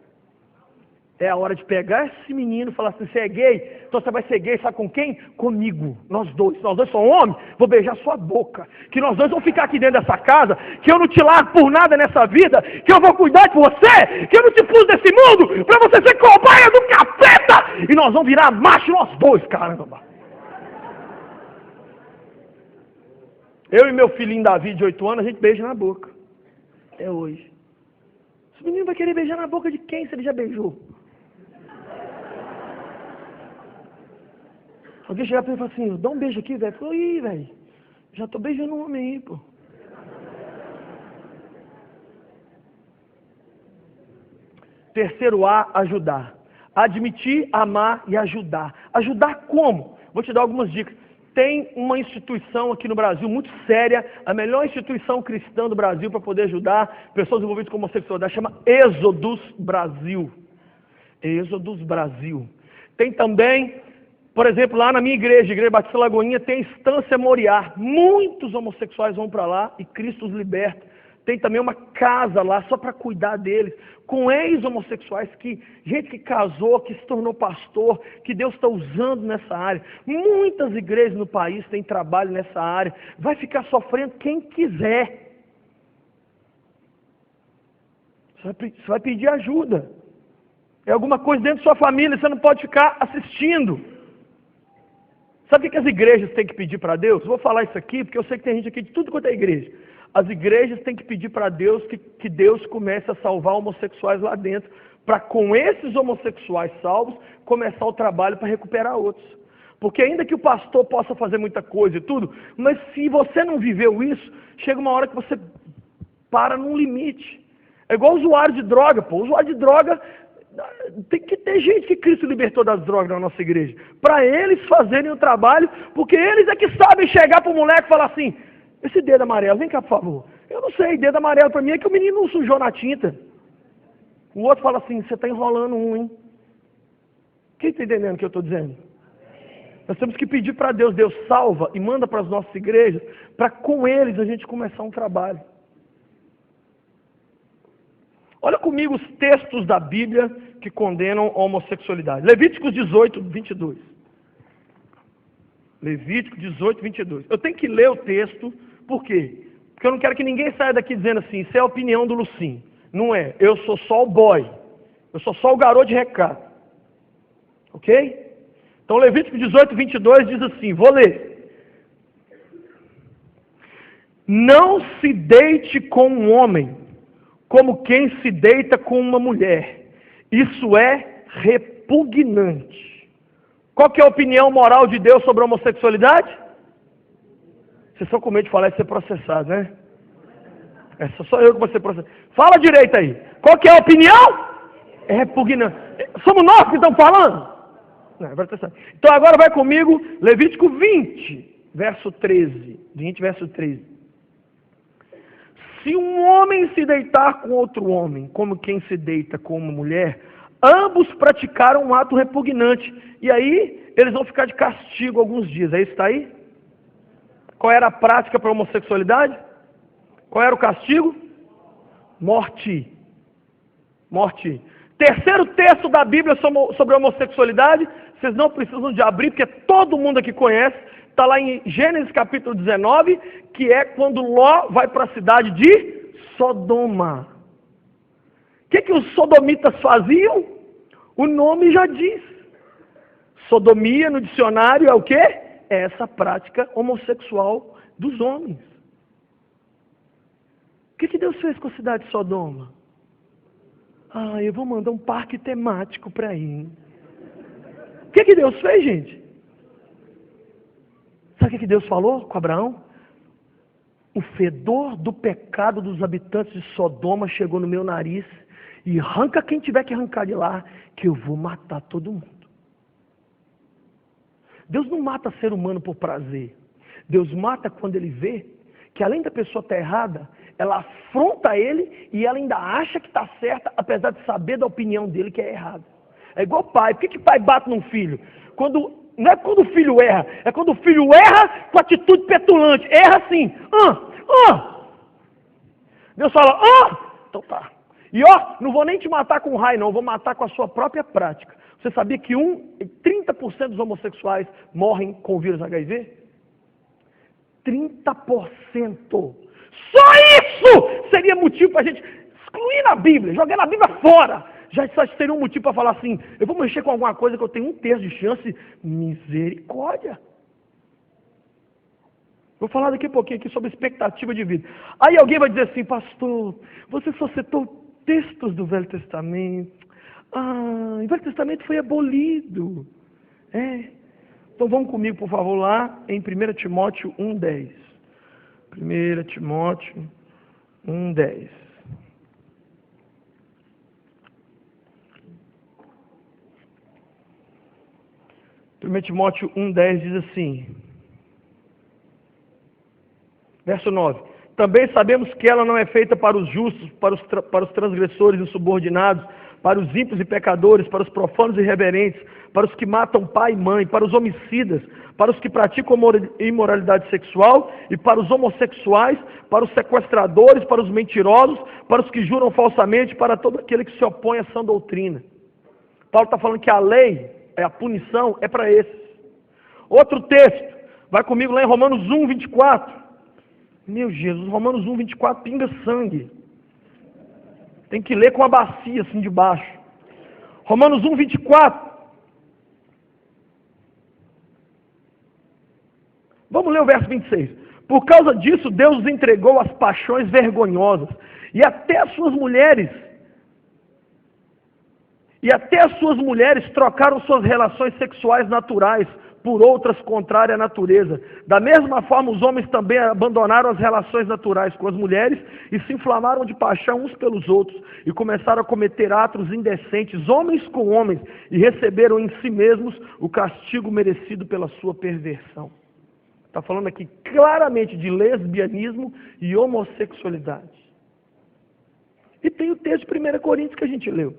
É a hora de pegar esse menino e falar assim, você é gay? Então você vai ser gay, sabe com quem? Comigo. Nós dois somos homens, vou beijar sua boca. Que nós dois vamos ficar aqui dentro dessa casa, que eu não te largo por nada nessa vida, que eu vou cuidar de você, que eu não te pus desse mundo, para você ser cobaia do capeta. E nós vamos virar macho nós dois, caramba. Eu e meu filhinho Davi, de 8 anos, a gente beija na boca. Até hoje. Esse menino vai querer beijar na boca de quem se ele já beijou? Alguém chegar para ele e falar assim, dá um beijo aqui, velho. Falou, ih, velho, já estou beijando um homem aí, pô. Terceiro A, ajudar. Admitir, amar e ajudar. Ajudar como? Vou te dar algumas dicas. Tem uma instituição aqui no Brasil muito séria, a melhor instituição cristã do Brasil para poder ajudar pessoas envolvidas com homossexualidade, chama Êxodos Brasil. Êxodos Brasil. Tem também Por exemplo, lá na minha igreja, Igreja Batista Lagoinha, tem Estância Moriá. Muitos homossexuais vão para lá e Cristo os liberta. Tem também uma casa lá só para cuidar deles, com ex-homossexuais, gente que casou, que se tornou pastor, que Deus está usando nessa área. Muitas igrejas no país têm trabalho nessa área. Vai ficar sofrendo quem quiser. Você vai pedir ajuda. É alguma coisa dentro da sua família, você não pode ficar assistindo. Sabe o que as igrejas têm que pedir para Deus? Vou falar isso aqui, porque eu sei que tem gente aqui de tudo quanto é igreja. As igrejas têm que pedir para Deus que Deus comece a salvar homossexuais lá dentro, para com esses homossexuais salvos, começar o trabalho para recuperar outros. Porque ainda que o pastor possa fazer muita coisa e tudo, mas se você não viveu isso, chega uma hora que você para num limite. É igual usuário de droga, pô. Usuário de droga, tem que ter gente que Cristo libertou das drogas na nossa igreja, para eles fazerem o trabalho, porque eles é que sabem chegar para o moleque e falar assim: esse dedo amarelo, vem cá por favor. Eu não sei, dedo amarelo para mim é que o menino não sujou na tinta. O outro fala assim: você está enrolando um, hein? Quem está entendendo o que eu estou dizendo? Nós temos que pedir para Deus, Deus salva e manda para as nossas igrejas, para com eles a gente começar um trabalho. Olha comigo os textos da Bíblia que condenam a homossexualidade. Levíticos 18, 22. Levítico 18, 22. Eu tenho que ler o texto, por quê? Porque eu não quero que ninguém saia daqui dizendo assim: isso é a opinião do Lucim. Não é, eu sou só o boy. Eu sou só o garoto de recado. Ok? Então Levítico 18, 22 diz assim, vou ler. Não se deite com um homem como quem se deita com uma mulher. Isso é repugnante. Qual que é a opinião moral de Deus sobre a homossexualidade? Vocês são com medo de falar e ser processado, né? Essa só eu que vou ser processado. Fala direito aí. Qual que é a opinião? É repugnante. Somos nós que estamos falando? Não, então agora vai comigo, Levítico 20, verso 13. 20, verso 13. Se um homem se deitar com outro homem, como quem se deita com uma mulher, ambos praticaram um ato repugnante. E aí, eles vão ficar de castigo alguns dias. É isso que está aí? Qual era a prática para a homossexualidade? Qual era o castigo? Morte. Morte. Terceiro texto da Bíblia sobre a homossexualidade, vocês não precisam de abrir, porque todo mundo aqui conhece. Está lá em Gênesis capítulo 19, que é quando Ló vai para a cidade de Sodoma. O que os sodomitas faziam? O nome já diz. Sodomia no dicionário é o quê? É essa prática homossexual dos homens. O que Deus fez com a cidade de Sodoma? Ah, eu vou mandar um parque temático para ir. O que Deus fez, gente? Sabe o que Deus falou com Abraão? O fedor do pecado dos habitantes de Sodoma chegou no meu nariz, e arranca quem tiver que arrancar de lá, que eu vou matar todo mundo. Deus não mata ser humano por prazer. Deus mata quando Ele vê que além da pessoa estar errada, ela afronta ele e ela ainda acha que está certa, apesar de saber da opinião dele que é errada. É igual pai. Por que pai bate num filho? Não é quando o filho erra, é quando o filho erra com atitude petulante. Erra assim. Deus fala, então tá. E não vou nem te matar com raio, não, vou matar com a sua própria prática. Você sabia que 30% dos homossexuais morrem com o vírus HIV? 30%. Só isso seria motivo para a gente excluir na Bíblia, jogar na Bíblia fora. Já seria um motivo para falar assim, eu vou mexer com alguma coisa que eu tenho 1/3 de chance. Misericórdia. Vou falar daqui a pouquinho aqui sobre expectativa de vida. Aí alguém vai dizer assim, pastor, você só citou textos do Velho Testamento. O Velho Testamento foi abolido. Então vamos comigo, por favor, lá em 1 Timóteo 1,10. 1 Timóteo 1,10. Timóteo 1,10 diz assim, verso 9. Também sabemos que ela não é feita para os justos, para os transgressores e subordinados, para os ímpios e pecadores, para os profanos e irreverentes, para os que matam pai e mãe, para os homicidas, para os que praticam imoralidade sexual e para os homossexuais, para os sequestradores, para os mentirosos, para os que juram falsamente, para todo aquele que se opõe a sã doutrina. Paulo está falando que a lei, a punição, é para esses. Outro texto, vai comigo lá em Romanos 1, 24. Meu Jesus, Romanos 1, 24, pinga sangue. Tem que ler com a bacia assim de baixo. Romanos 1, 24. Vamos ler o verso 26. Por causa disso, Deus os entregou às paixões vergonhosas. E até as suas mulheres trocaram suas relações sexuais naturais por outras contrárias à natureza. Da mesma forma, os homens também abandonaram as relações naturais com as mulheres e se inflamaram de paixão uns pelos outros e começaram a cometer atos indecentes, homens com homens, e receberam em si mesmos o castigo merecido pela sua perversão. Está falando aqui claramente de lesbianismo e homossexualidade. E tem o texto de 1 Coríntios que a gente leu.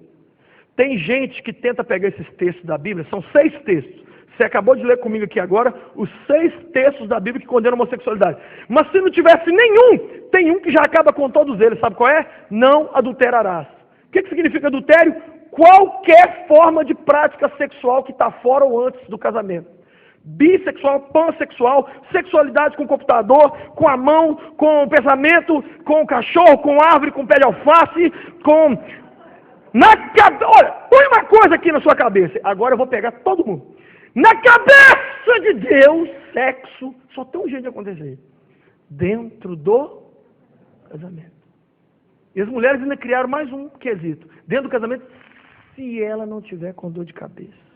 Tem gente que tenta pegar esses textos da Bíblia, são 6 textos. Você acabou de ler comigo aqui agora os 6 textos da Bíblia que condenam a homossexualidade. Mas se não tivesse nenhum, tem um que já acaba com todos eles. Sabe qual é? Não adulterarás. O que significa adultério? Qualquer forma de prática sexual que está fora ou antes do casamento. Bissexual, pansexual, sexualidade com o computador, com a mão, com o pensamento, com o cachorro, com a árvore, com o pé de alface, com... Olha, põe uma coisa aqui na sua cabeça. Agora eu vou pegar todo mundo. Na cabeça de Deus, sexo, só tem um jeito de acontecer. Dentro do casamento. E as mulheres ainda criaram mais um quesito. Dentro do casamento, se ela não tiver com dor de cabeça.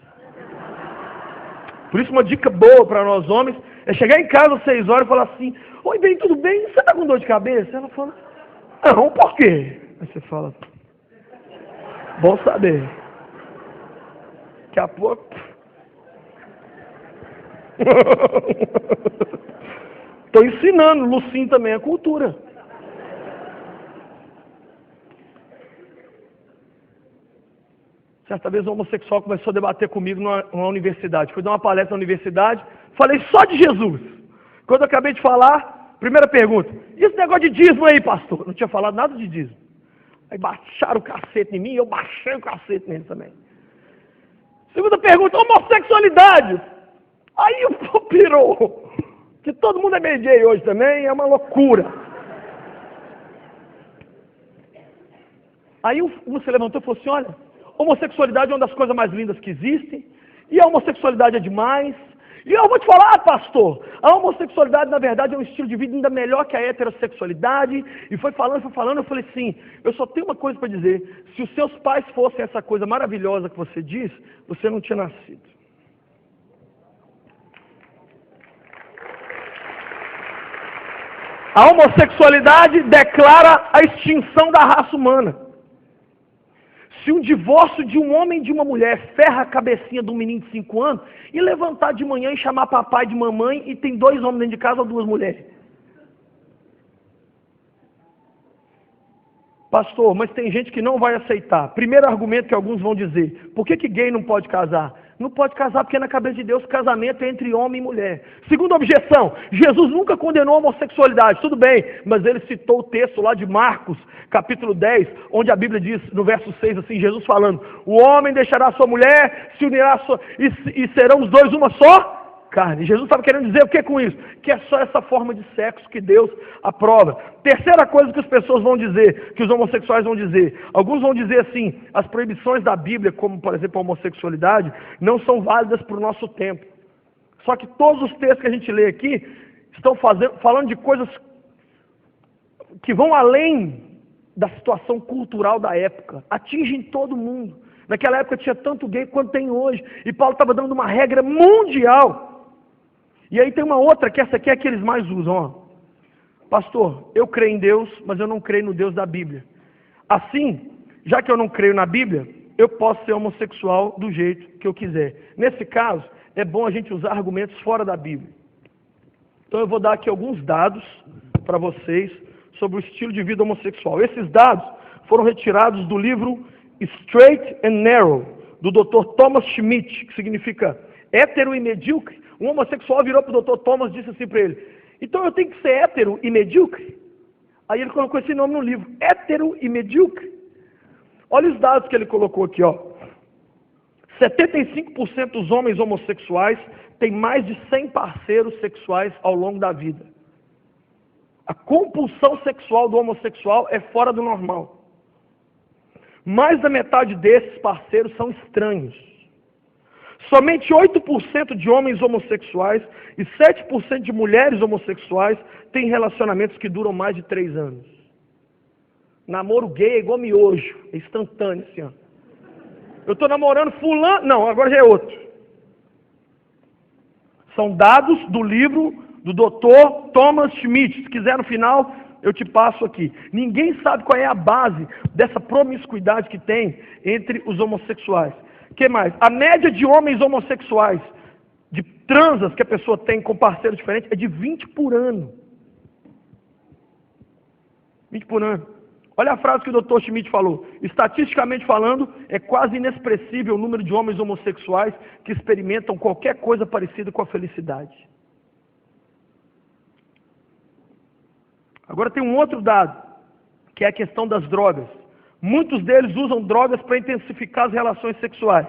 Por isso, uma dica boa para nós homens é chegar em casa às 6 horas e falar assim: oi, bem, tudo bem? Você está com dor de cabeça? Ela fala: não, por quê? Aí você fala: bom saber. Daqui a pouco. Estou ensinando, Lucim também é cultura. Certa vez um homossexual começou a debater comigo numa universidade. Fui dar uma palestra na universidade, falei só de Jesus. Quando eu acabei de falar, primeira pergunta: e esse negócio de dízimo aí, pastor? Não tinha falado nada de dízimo. Aí baixaram o cacete em mim e eu baixei o cacete nele também. Segunda pergunta: homossexualidade. Aí o pau pirou. Que todo mundo é meio gay hoje também, é uma loucura. Aí um se levantou e falou assim: olha, homossexualidade é uma das coisas mais lindas que existem, e a homossexualidade é demais. E eu vou te falar, pastor, a homossexualidade na verdade é um estilo de vida ainda melhor que a heterossexualidade. E foi falando, eu falei assim: eu só tenho uma coisa para dizer, se os seus pais fossem essa coisa maravilhosa que você diz, você não tinha nascido. A homossexualidade declara a extinção da raça humana. Se um divórcio de um homem e de uma mulher ferra a cabecinha de um menino de 5 anos, e levantar de manhã e chamar papai de mamãe e tem 2 homens dentro de casa ou 2 mulheres. Pastor, mas tem gente que não vai aceitar. Primeiro argumento que alguns vão dizer: por que gay não pode casar? Não pode casar porque na cabeça de Deus casamento é entre homem e mulher. Segunda objeção: Jesus nunca condenou a homossexualidade. Tudo bem, mas ele citou o texto lá de Marcos, capítulo 10, onde a Bíblia diz, no verso 6, assim, Jesus falando: o homem deixará a sua mulher, se unirá e serão os dois uma só carne. Jesus estava querendo dizer o que com isso? Que é só essa forma de sexo que Deus aprova. Terceira coisa que as pessoas vão dizer, que os homossexuais vão dizer: alguns vão dizer assim, as proibições da Bíblia, como por exemplo a homossexualidade, não são válidas para o nosso tempo. Só que todos os textos que a gente lê aqui estão falando de coisas que vão além da situação cultural da época, atingem todo mundo. Naquela época tinha tanto gay quanto tem hoje, e Paulo estava dando uma regra mundial. E aí tem uma outra, que essa aqui é que eles mais usam, ó. Pastor, eu creio em Deus, mas eu não creio no Deus da Bíblia. Assim, já que eu não creio na Bíblia, eu posso ser homossexual do jeito que eu quiser. Nesse caso, é bom a gente usar argumentos fora da Bíblia. Então eu vou dar aqui alguns dados para vocês sobre o estilo de vida homossexual. Esses dados foram retirados do livro Straight and Narrow, do Dr. Thomas Schmidt, que significa hétero e medíocre. Um homossexual virou para o Dr. Thomas e disse assim para ele: então eu tenho que ser hétero e medíocre? Aí ele colocou esse nome no livro, hétero e medíocre. Olha os dados que ele colocou aqui, ó. 75% dos homens homossexuais têm mais de 100 parceiros sexuais ao longo da vida. A compulsão sexual do homossexual é fora do normal. Mais da metade desses parceiros são estranhos. Somente 8% de homens homossexuais e 7% de mulheres homossexuais têm relacionamentos que duram mais de 3 anos. Namoro gay é igual miojo, é instantâneo assim, ó. Eu estou namorando fulano, não, agora já é outro. São dados do livro do Dr. Thomas Schmidt. Se quiser no final, eu te passo aqui. Ninguém sabe qual é a base dessa promiscuidade que tem entre os homossexuais. O que mais? A média de homens homossexuais, de transas que a pessoa tem com parceiros diferentes, é de 20 por ano. 20 por ano. Olha a frase que o Dr. Schmidt falou. Estatisticamente falando, é quase inexpressível o número de homens homossexuais que experimentam qualquer coisa parecida com a felicidade. Agora tem um outro dado, que é a questão das drogas. Muitos deles usam drogas para intensificar as relações sexuais.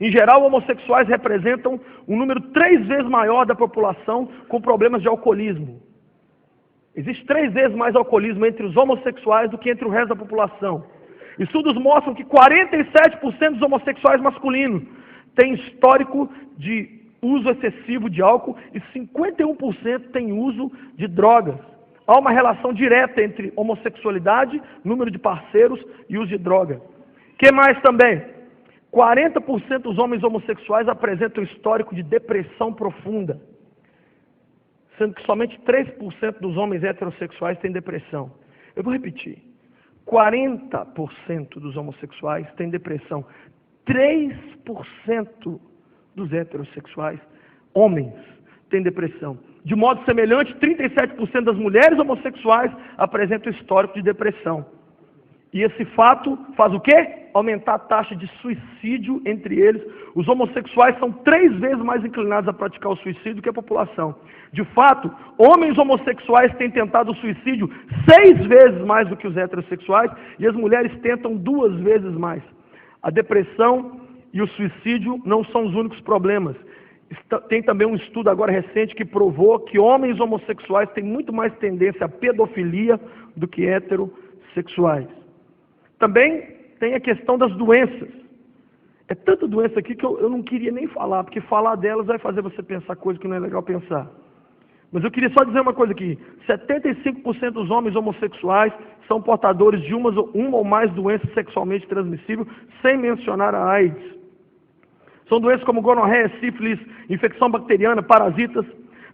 Em geral, homossexuais representam um número 3 vezes maior da população com problemas de alcoolismo. Existe 3 vezes mais alcoolismo entre os homossexuais do que entre o resto da população. Estudos mostram que 47% dos homossexuais masculinos têm histórico de uso excessivo de álcool e 51% têm uso de drogas. Há uma relação direta entre homossexualidade, número de parceiros e uso de droga. O que mais também? 40% dos homens homossexuais apresentam histórico de depressão profunda, sendo que somente 3% dos homens heterossexuais têm depressão. Eu vou repetir. 40% dos homossexuais têm depressão. 3% dos heterossexuais, homens, têm depressão. De modo semelhante, 37% das mulheres homossexuais apresentam histórico de depressão. E esse fato faz o quê? Aumentar a taxa de suicídio entre eles. Os homossexuais são 3 vezes mais inclinados a praticar o suicídio do que a população. De fato, homens homossexuais têm tentado o suicídio 6 vezes mais do que os heterossexuais e as mulheres tentam 2 vezes mais. A depressão e o suicídio não são os únicos problemas. Tem também um estudo agora recente que provou que homens homossexuais têm muito mais tendência à pedofilia do que heterossexuais. Também tem a questão das doenças. É tanta doença aqui que eu não queria nem falar, porque falar delas vai fazer você pensar coisa que não é legal pensar. Mas eu queria só dizer uma coisa aqui. 75% dos homens homossexuais são portadores de uma ou mais doenças sexualmente transmissíveis, sem mencionar a AIDS. São doenças como gonorreia, sífilis, infecção bacteriana, parasitas.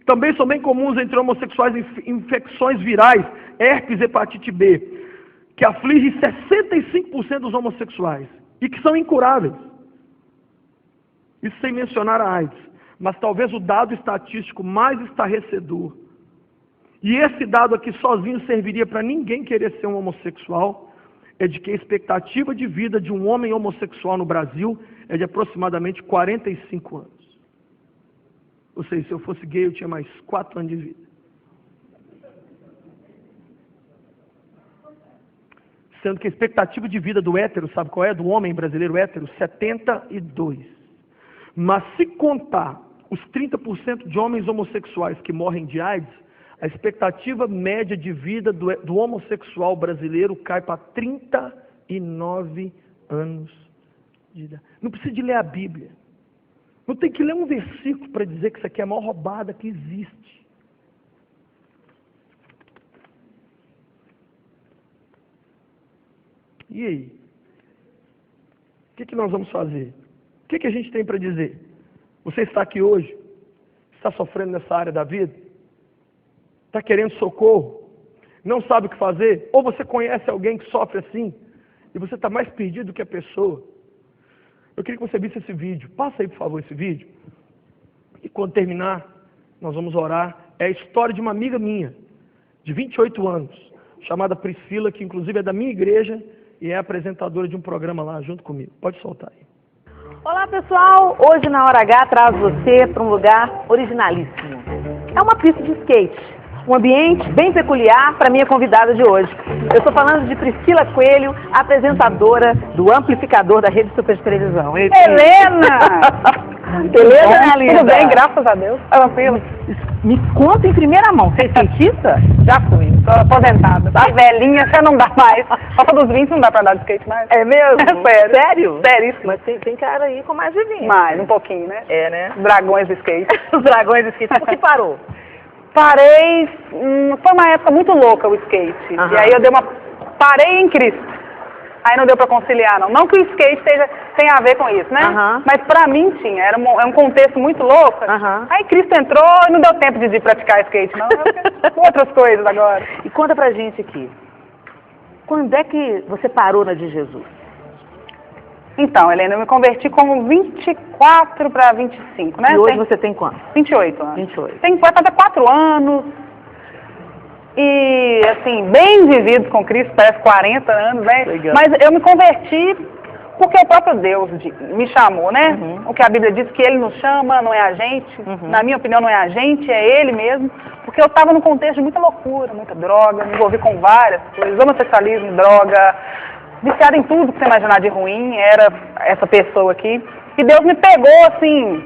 Também são bem comuns entre homossexuais infecções virais, herpes e hepatite B, que afligem 65% dos homossexuais e que são incuráveis. Isso sem mencionar a AIDS. Mas talvez o dado estatístico mais estarrecedor, e esse dado aqui sozinho serviria para ninguém querer ser um homossexual, é de que a expectativa de vida de um homem homossexual no Brasil é de aproximadamente 45 anos. Ou seja, se eu fosse gay, eu tinha mais 4 anos de vida. Sendo que a expectativa de vida do hétero, sabe qual é? Do homem brasileiro hétero? 72. Mas se contar os 30% de homens homossexuais que morrem de AIDS, a expectativa média de vida do homossexual brasileiro cai para 39 anos de idade. Não precisa de ler a Bíblia. Não tem que ler um versículo para dizer que isso aqui é a maior roubada que existe. E aí? O que nós vamos fazer? O que a gente tem para dizer? Você está aqui hoje? Está sofrendo nessa área da vida? Está querendo socorro? Não sabe o que fazer? Ou você conhece alguém que sofre assim? E você está mais perdido do que a pessoa? Eu queria que você visse esse vídeo. Passa aí, por favor, esse vídeo. E quando terminar, nós vamos orar. É a história de uma amiga minha, de 28 anos, chamada Priscila, que inclusive é da minha igreja, e é apresentadora de um programa lá junto comigo. Pode soltar aí. Olá pessoal, hoje na Hora H traz você para um lugar originalíssimo. É uma pista de skate, um ambiente bem peculiar para a minha convidada de hoje. Eu estou falando de Priscila Coelho, apresentadora do Amplificador da Rede Super de Televisão. Helena! Beleza, minha linda? Tudo bem, graças a Deus. Tranquilo. Me conta em primeira mão, você é skatista? Já fui, tô aposentada. Tá velhinha, já não dá mais. Passou dos 20 não dá pra andar de skate mais. É mesmo? Sério. Sério? Seríssimo. Mas tem cara aí com mais de 20. Mais, um pouquinho, né? É, né? Os dragões do skate. Os dragões do skate. Por que parou? Parei, foi uma época muito louca o skate. Aham. E aí eu parei em Cristo. Aí não deu pra conciliar, não. Não que o skate tenha a ver com isso, né? Aham. Mas pra mim tinha, é um contexto muito louco. Aham. Aí Cristo entrou e não deu tempo de praticar skate, não. Outras coisas agora. E conta pra gente aqui, quando é que você parou na de Jesus? Então, Helena, eu me converti com 24 para 25, né? E hoje você tem quanto? 28 anos. 28. Vai fazer 4 anos. E, assim, bem vividos com Cristo, parece 40 anos, né? Legal. Mas eu me converti porque o próprio Deus me chamou, né? Uhum. O que a Bíblia diz que Ele nos chama, não é a gente. Uhum. Na minha opinião, não é a gente, é Ele mesmo. Porque eu estava num contexto de muita loucura, muita droga, me envolvi com várias coisas, homossexualismo, droga, viciada em tudo que você imaginar de ruim, era essa pessoa aqui. E Deus me pegou, assim,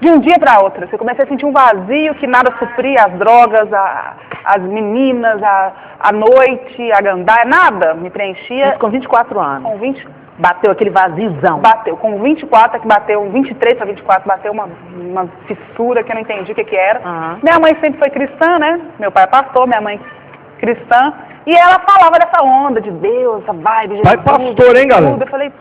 de um dia para outro. Eu comecei a sentir um vazio que nada supria, as drogas, as meninas, a noite, a gandaia, nada me preenchia. Isso com 24 anos. Com 20, Bateu aquele vaziozão. bateu. Com 24, que bateu, 23 para 24, bateu uma fissura que eu não entendi o que era. Uhum. Minha mãe sempre foi cristã, né? Meu pai é pastor, minha mãe cristã. E ela falava dessa onda de Deus, essa vibe, Jesus. Pai pastor, hein, galera? tudo. Eu falei,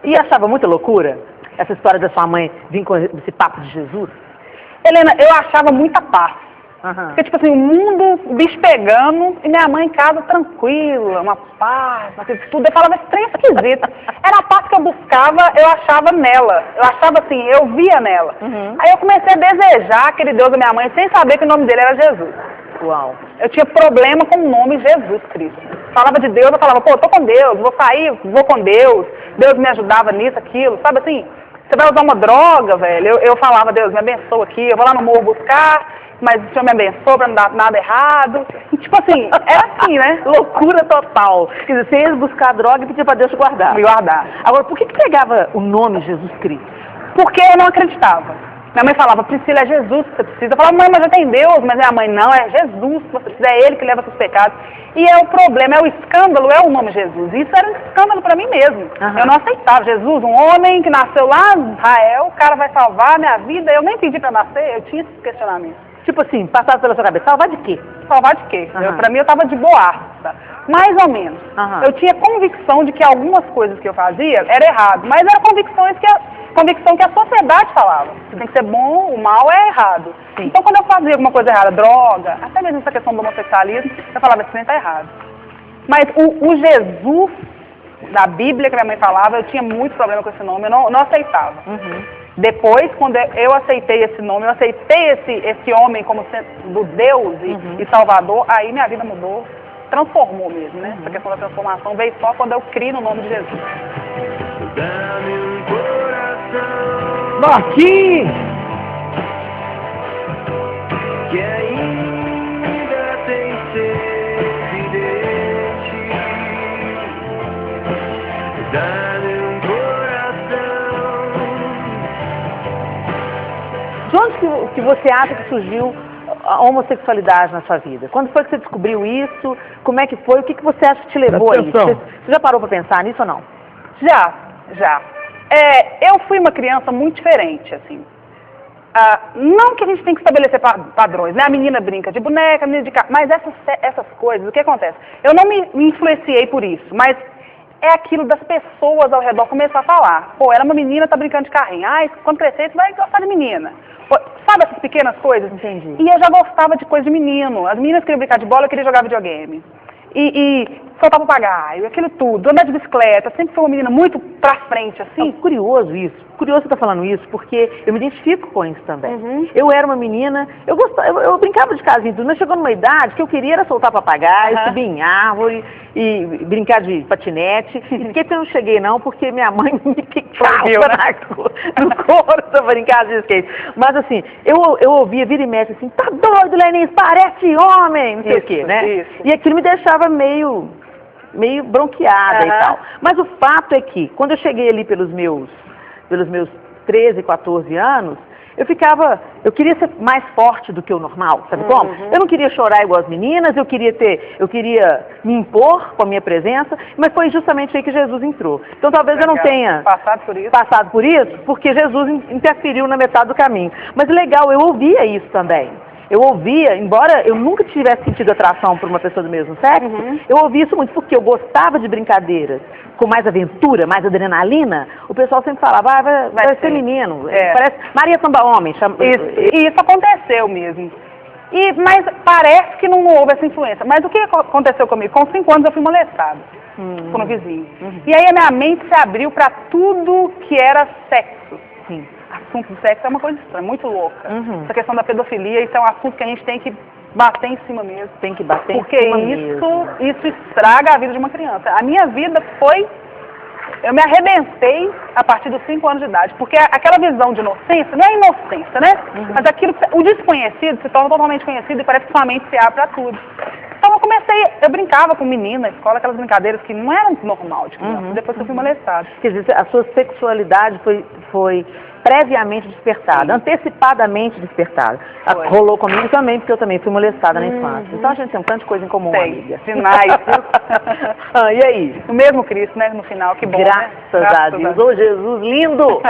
E achava muita loucura essa história da sua mãe vir com esse papo de Jesus? Helena, eu achava muita paz. Aham. Porque, tipo assim, o mundo, o bicho pegando, e minha mãe em casa tranquila, uma paz, tudo. Eu falava, esse trem é esquisito. Era a paz que eu buscava, eu achava nela. Eu achava assim, eu via nela. Uhum. Aí eu comecei a desejar aquele Deus da minha mãe, sem saber que o nome dele era Jesus. Uau. Eu tinha problema com o nome Jesus Cristo. Falava de Deus, eu falava, pô, tô com Deus, vou sair, vou com Deus. Deus me ajudava nisso, aquilo, sabe assim? Você vai usar uma droga, velho. Eu falava, Deus, me abençoa aqui, eu vou lá no morro buscar, mas o Senhor me abençoa pra não dar nada errado. E, tipo assim, era assim, né? Loucura total. Quer dizer, você ia buscar a droga e pedir pra Deus te guardar. Me guardar. Agora, por que pegava o nome Jesus Cristo? Porque eu não acreditava. Minha mãe falava, Priscila, é Jesus que você precisa. Eu falava, mãe, mas já tem Deus. Mas minha mãe, não, é Jesus que você precisa, é Ele que leva seus pecados. E é o problema, é o escândalo, é o nome Jesus. Isso era um escândalo pra mim mesmo. Uhum. Eu não aceitava. Jesus, um homem que nasceu lá em Israel, o cara vai salvar a minha vida. Eu nem pedi pra nascer, eu tinha esse questionamento. Tipo assim, passava pela sua cabeça, salvar de quê? Salvar de quê? Uhum. Pra mim eu tava de boaça. Mais ou menos. Uhum. Eu tinha convicção de que algumas coisas que eu fazia era errado, mas eram convicção que a sociedade falava. Você tem que ser bom, o mal é errado. Sim. Então quando eu fazia alguma coisa errada, droga, até mesmo essa questão do homossexualismo, eu falava, isso nem tá errado. Mas o Jesus da Bíblia que minha mãe falava, eu tinha muito problema com esse nome, eu não aceitava. Uhum. Depois, quando eu aceitei esse nome, eu aceitei esse homem como sendo do Deus e Salvador, aí minha vida mudou, transformou mesmo, né? Essa questão da transformação veio só quando eu criei no nome de Jesus. Marquinhos! Que ainda tem sede de ti, dá-me um coração. De onde que você acha que surgiu a homossexualidade na sua vida? Quando foi que você descobriu isso? Como é que foi? O que você acha que te levou a isso? Atenção. Você já parou para pensar nisso ou não? Já. Eu fui uma criança muito diferente, assim. Não que a gente tem que estabelecer padrões, né? A menina brinca de boneca, a menina de carro, mas essas coisas, o que acontece? Eu não me influenciei por isso, mas é aquilo das pessoas ao redor começar a falar. Pô, era uma menina, tá brincando de carrinho. Quando crescer, você vai gostar de menina. Pô, sabe essas pequenas coisas? Entendi. E eu já gostava de coisa de menino. As meninas queriam brincar de bola, eu queria jogar videogame. E soltar papagaio, aquilo tudo, andar de bicicleta. Sempre fui uma menina muito pra frente, assim. É curioso isso. curioso você estar falando isso, porque eu me identifico com isso também. Uhum. Eu era uma menina, eu brincava de casinha e tudo, mas chegou numa idade que eu queria era soltar papagaio, Uhum. subir em árvore e brincar de patinete. E por que eu não cheguei não? Porque minha mãe me picava Proibiu, né? no couro pra brincar de skate. Mas assim, eu ouvia, vira e mexe assim, tá doido, Lenins, parece homem, não sei o quê, né? Isso. E aquilo me deixava meio bronqueada e Aham. tal. Mas o fato é que, quando eu cheguei ali pelos meus 13, 14 anos, eu queria ser mais forte do que o normal, sabe como? Eu não queria chorar igual as meninas, eu queria me impor com a minha presença, mas foi justamente aí que Jesus entrou. Então talvez eu não Legal. tenha Passado por isso? porque Jesus interferiu na metade do caminho. Mas legal, eu ouvia isso também. Eu ouvia, embora eu nunca tivesse sentido atração por uma pessoa do mesmo sexo, eu ouvia isso muito porque eu gostava de brincadeiras com mais aventura, mais adrenalina. O pessoal sempre falava, vai ser menino, parece Maria Samba Homem. E isso aconteceu mesmo. Mas parece que não houve essa influência. Mas o que aconteceu comigo? Com 5 anos eu fui molestada por um vizinho. E aí a minha mente se abriu para tudo que era sexo. Sim. Assunto de sexo é uma coisa estranha, muito louca. Essa questão da pedofilia, isso é um assunto que a gente tem que bater em cima mesmo. Tem que bater Porque em cima mesmo. isso estraga a vida de uma criança. A minha vida foi... Eu me arrebentei a partir dos 5 anos de idade, porque aquela visão de inocência, não é inocência, né? Mas o desconhecido se torna totalmente conhecido e parece que sua mente se abre para tudo. Então eu brincava com menina na escola, aquelas brincadeiras que não eram normal de criança, depois que eu fui molestada. Quer dizer, a sua sexualidade foi previamente despertada, antecipadamente despertada. Foi. Rolou comigo também, porque eu também fui molestada na infância. Então a gente tem um tanto de coisa em comum, Tem, amiga. sinais. E aí? O mesmo Cristo, né, no final, que bom, Graças né? a Deus. Ô, Jesus, lindo!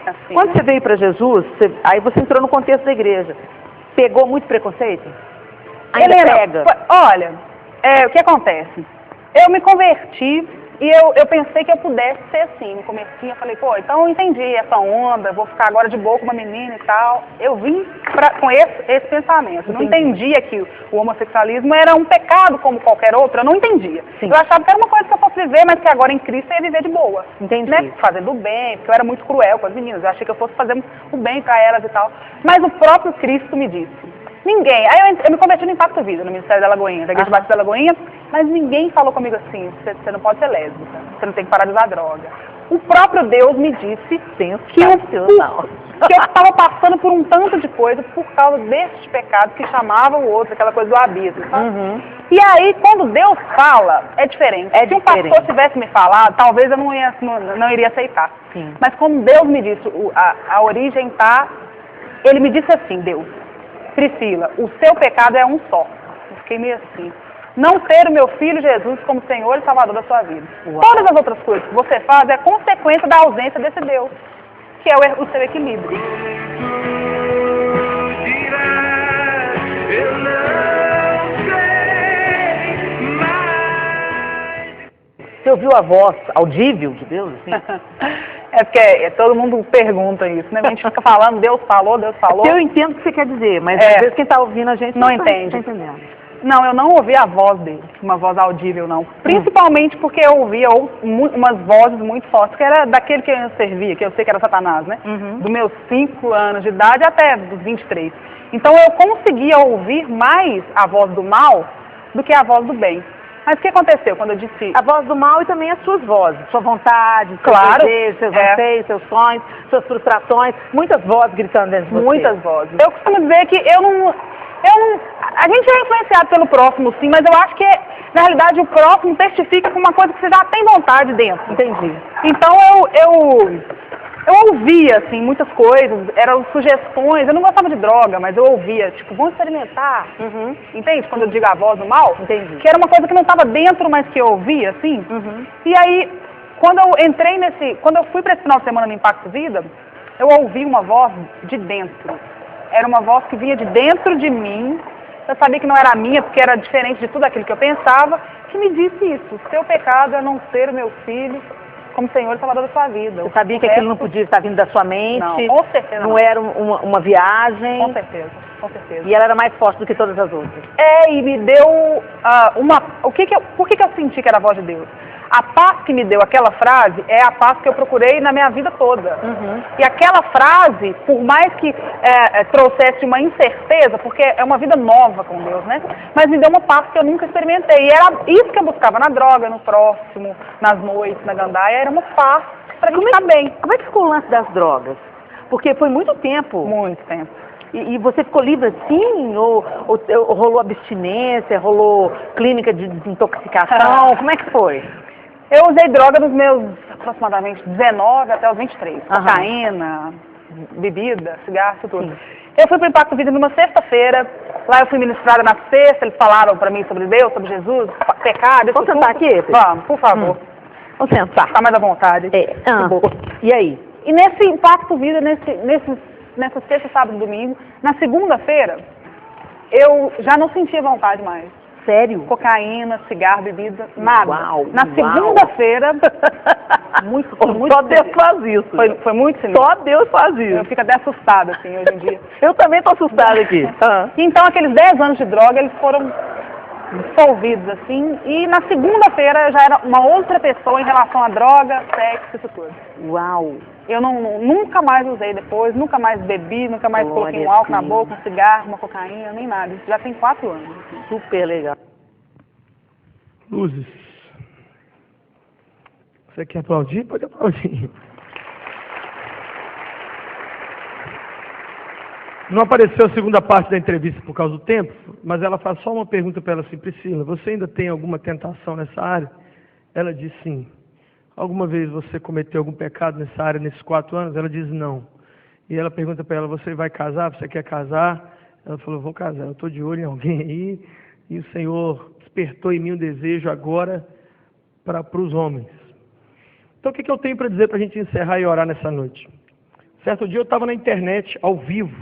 Assim, Quando você veio para Jesus, aí você entrou no contexto da igreja. Pegou muito preconceito? Ainda Helena, pega? olha, o que acontece? Eu me converti e eu pensei que eu pudesse ser assim. No comecinho eu falei, pô, então eu entendi essa onda, vou ficar agora de boa com uma menina e tal. Eu vim com esse pensamento. Não entendia que o homossexualismo era um pecado como qualquer outro, eu não entendia. Sim. Eu achava que era uma coisa que eu fosse viver, mas que agora em Cristo eu ia viver de boa. Entendi. Né? Fazendo o bem, porque eu era muito cruel com as meninas. Eu achei que eu fosse fazer o bem para elas e tal. Mas o próprio Cristo me disse. Ninguém. Aí eu me converti no Impacto Vida, no Ministério da Lagoinha, da Igreja Batista da Lagoinha, mas ninguém falou comigo assim, você não pode ser lésbica, você não tem que parar de usar droga. O próprio Deus me disse que eu estava passando por um tanto de coisa por causa deste pecado que chamava o outro, aquela coisa do abismo. Sabe? E aí, quando Deus fala, é diferente. Se um pastor tivesse me falado, talvez eu não iria aceitar. Sim. Mas como Deus me disse, a origem está... Ele me disse assim, Deus, Priscila, o seu pecado é um só. Eu fiquei meio assim. Não ter o meu filho Jesus como Senhor e Salvador da sua vida. Uau. Todas as outras coisas que você faz é consequência da ausência desse Deus, que é o seu equilíbrio. Eu não sei mais. Você ouviu a voz audível de Deus, assim? É porque todo mundo pergunta isso, né? A gente fica falando, Deus falou, Deus falou. Eu entendo o que você quer dizer, mas É. às vezes quem está ouvindo a gente Não tá entende. entendendo. Não, eu não ouvi a voz dele, uma voz audível, não. Principalmente porque eu ouvia umas vozes muito fortes, que era daquele que eu servia, que eu sei que era Satanás, né? Dos meus 5 anos de idade até dos 23. Então eu conseguia ouvir mais a voz do mal do que a voz do bem. Mas o que aconteceu quando eu disse... A voz do mal e também as suas vozes, sua vontade, seus Claro. desejos, seus anseios, seus sonhos, suas frustrações, muitas vozes gritando dentro de você. Muitas vozes. Eu costumo dizer que eu não... A gente é influenciado pelo próximo, sim, mas eu acho que, na realidade, o próximo testifica com uma coisa que você já tem vontade dentro. Entendi. Então, eu ouvia, assim, muitas coisas, eram sugestões, eu não gostava de droga, mas eu ouvia, tipo, vamos experimentar, entende? Quando eu digo a voz do mal, Entendi. que era uma coisa que não estava dentro, mas que eu ouvia, assim. E aí, quando eu fui para esse final de semana no Impacto Vida, eu ouvi uma voz de dentro. Era uma voz que vinha de dentro de mim, eu sabia que não era a minha, porque era diferente de tudo aquilo que eu pensava, que me disse isso, seu pecado é não ter o meu filho como Senhor e Salvador da sua vida. Você sabia que aquilo não podia estar vindo da sua mente? Não, com certeza não era uma viagem? Com certeza, com certeza. E ela era mais forte do que todas as outras? E me deu por que que eu senti que era a voz de Deus? A paz que me deu aquela frase é a paz que eu procurei na minha vida toda. E aquela frase, por mais que trouxesse uma incerteza, porque é uma vida nova com Deus, né? Mas me deu uma paz que eu nunca experimentei. E era isso que eu buscava na droga, no próximo, nas noites, na gandaia, era uma paz pra gente ficar bem. Como é que ficou o lance das drogas? Porque foi muito tempo. Muito tempo. E você ficou livre assim? Ou rolou abstinência, rolou clínica de desintoxicação? Como é que foi? Eu usei droga nos meus aproximadamente 19 até os 23. Cocaína, bebida, cigarro, isso tudo. Eu fui para o Impacto Vida numa sexta-feira. Lá eu fui ministrada na sexta, eles falaram para mim sobre Deus, sobre Jesus, pecado. Vamos sentar aqui? Vamos, por favor. Vamos sentar. Tá mais à vontade. E aí? E nesse Impacto Vida, nessa sexta, sábado e domingo, na segunda-feira, eu já não sentia vontade mais. Sério? Cocaína, cigarro, bebida, nada. Uau, na segunda-feira, só Deus faz isso. Foi muito sinistro. Só Deus faz isso. Eu fico até assustada, assim, hoje em dia. Eu também tô assustada aqui. Então, aqueles 10 anos de droga, eles foram dissolvidos, assim, e na segunda-feira eu já era uma outra pessoa em relação à droga, sexo, isso tudo. Uau! Eu nunca mais usei depois, nunca mais bebi, nunca mais coloquei um álcool na boca, um cigarro, uma cocaína, nem nada. Isso já tem 4 anos. Assim. Super legal. Luzes. Você quer aplaudir? Pode aplaudir. Não apareceu a segunda parte da entrevista por causa do tempo, mas ela faz só uma pergunta para ela assim: Priscila, você ainda tem alguma tentação nessa área? Ela diz sim. Alguma vez você cometeu algum pecado nessa área nesses 4 anos? Ela diz não. E ela pergunta para ela: você vai casar? Você quer casar? Ela falou: vou casar. Eu estou de olho em alguém aí e o Senhor despertou em mim um desejo agora para os homens. Então o que eu tenho para dizer para a gente encerrar e orar nessa noite? Certo dia eu estava na internet, ao vivo.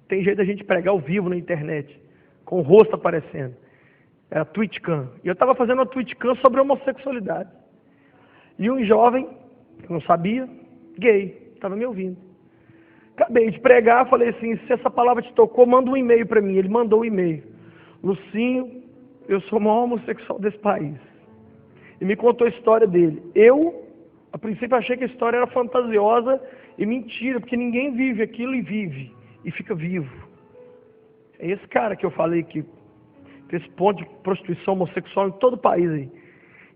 Tem jeito da gente pregar ao vivo na internet, com o rosto aparecendo. Era TwitchCam. E eu estava fazendo uma TwitchCam sobre homossexualidade. E um jovem, que não sabia, gay, estava me ouvindo. Acabei de pregar, falei assim: se essa palavra te tocou, manda um e-mail para mim. Ele mandou o e-mail. Lucinho, eu sou o maior homossexual desse país. E me contou a história dele. Eu, a princípio, achei que a história era fantasiosa e mentira, porque ninguém vive aquilo e vive. E fica vivo. É esse cara que eu falei que fez ponto de prostituição homossexual em todo o país aí.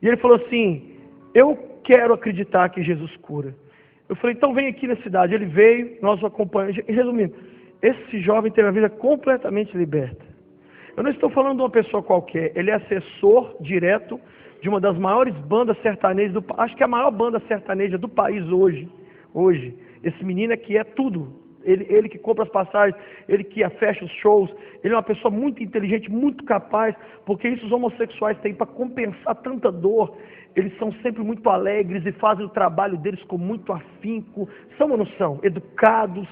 E ele falou assim: eu quero acreditar que Jesus cura. Eu falei: então vem aqui na cidade. Ele veio, nós o acompanhamos. Resumindo, esse jovem teve a vida completamente liberta. Eu não estou falando de uma pessoa qualquer. Ele é assessor direto de uma das maiores bandas sertanejas do país. Acho que é a maior banda sertaneja do país hoje. Esse menino aqui é tudo. Ele que compra as passagens, ele que fecha os shows, ele é uma pessoa muito inteligente, muito capaz, porque isso os homossexuais têm para compensar tanta dor. Eles são sempre muito alegres e fazem o trabalho deles com muito afinco, são ou não são? Educados,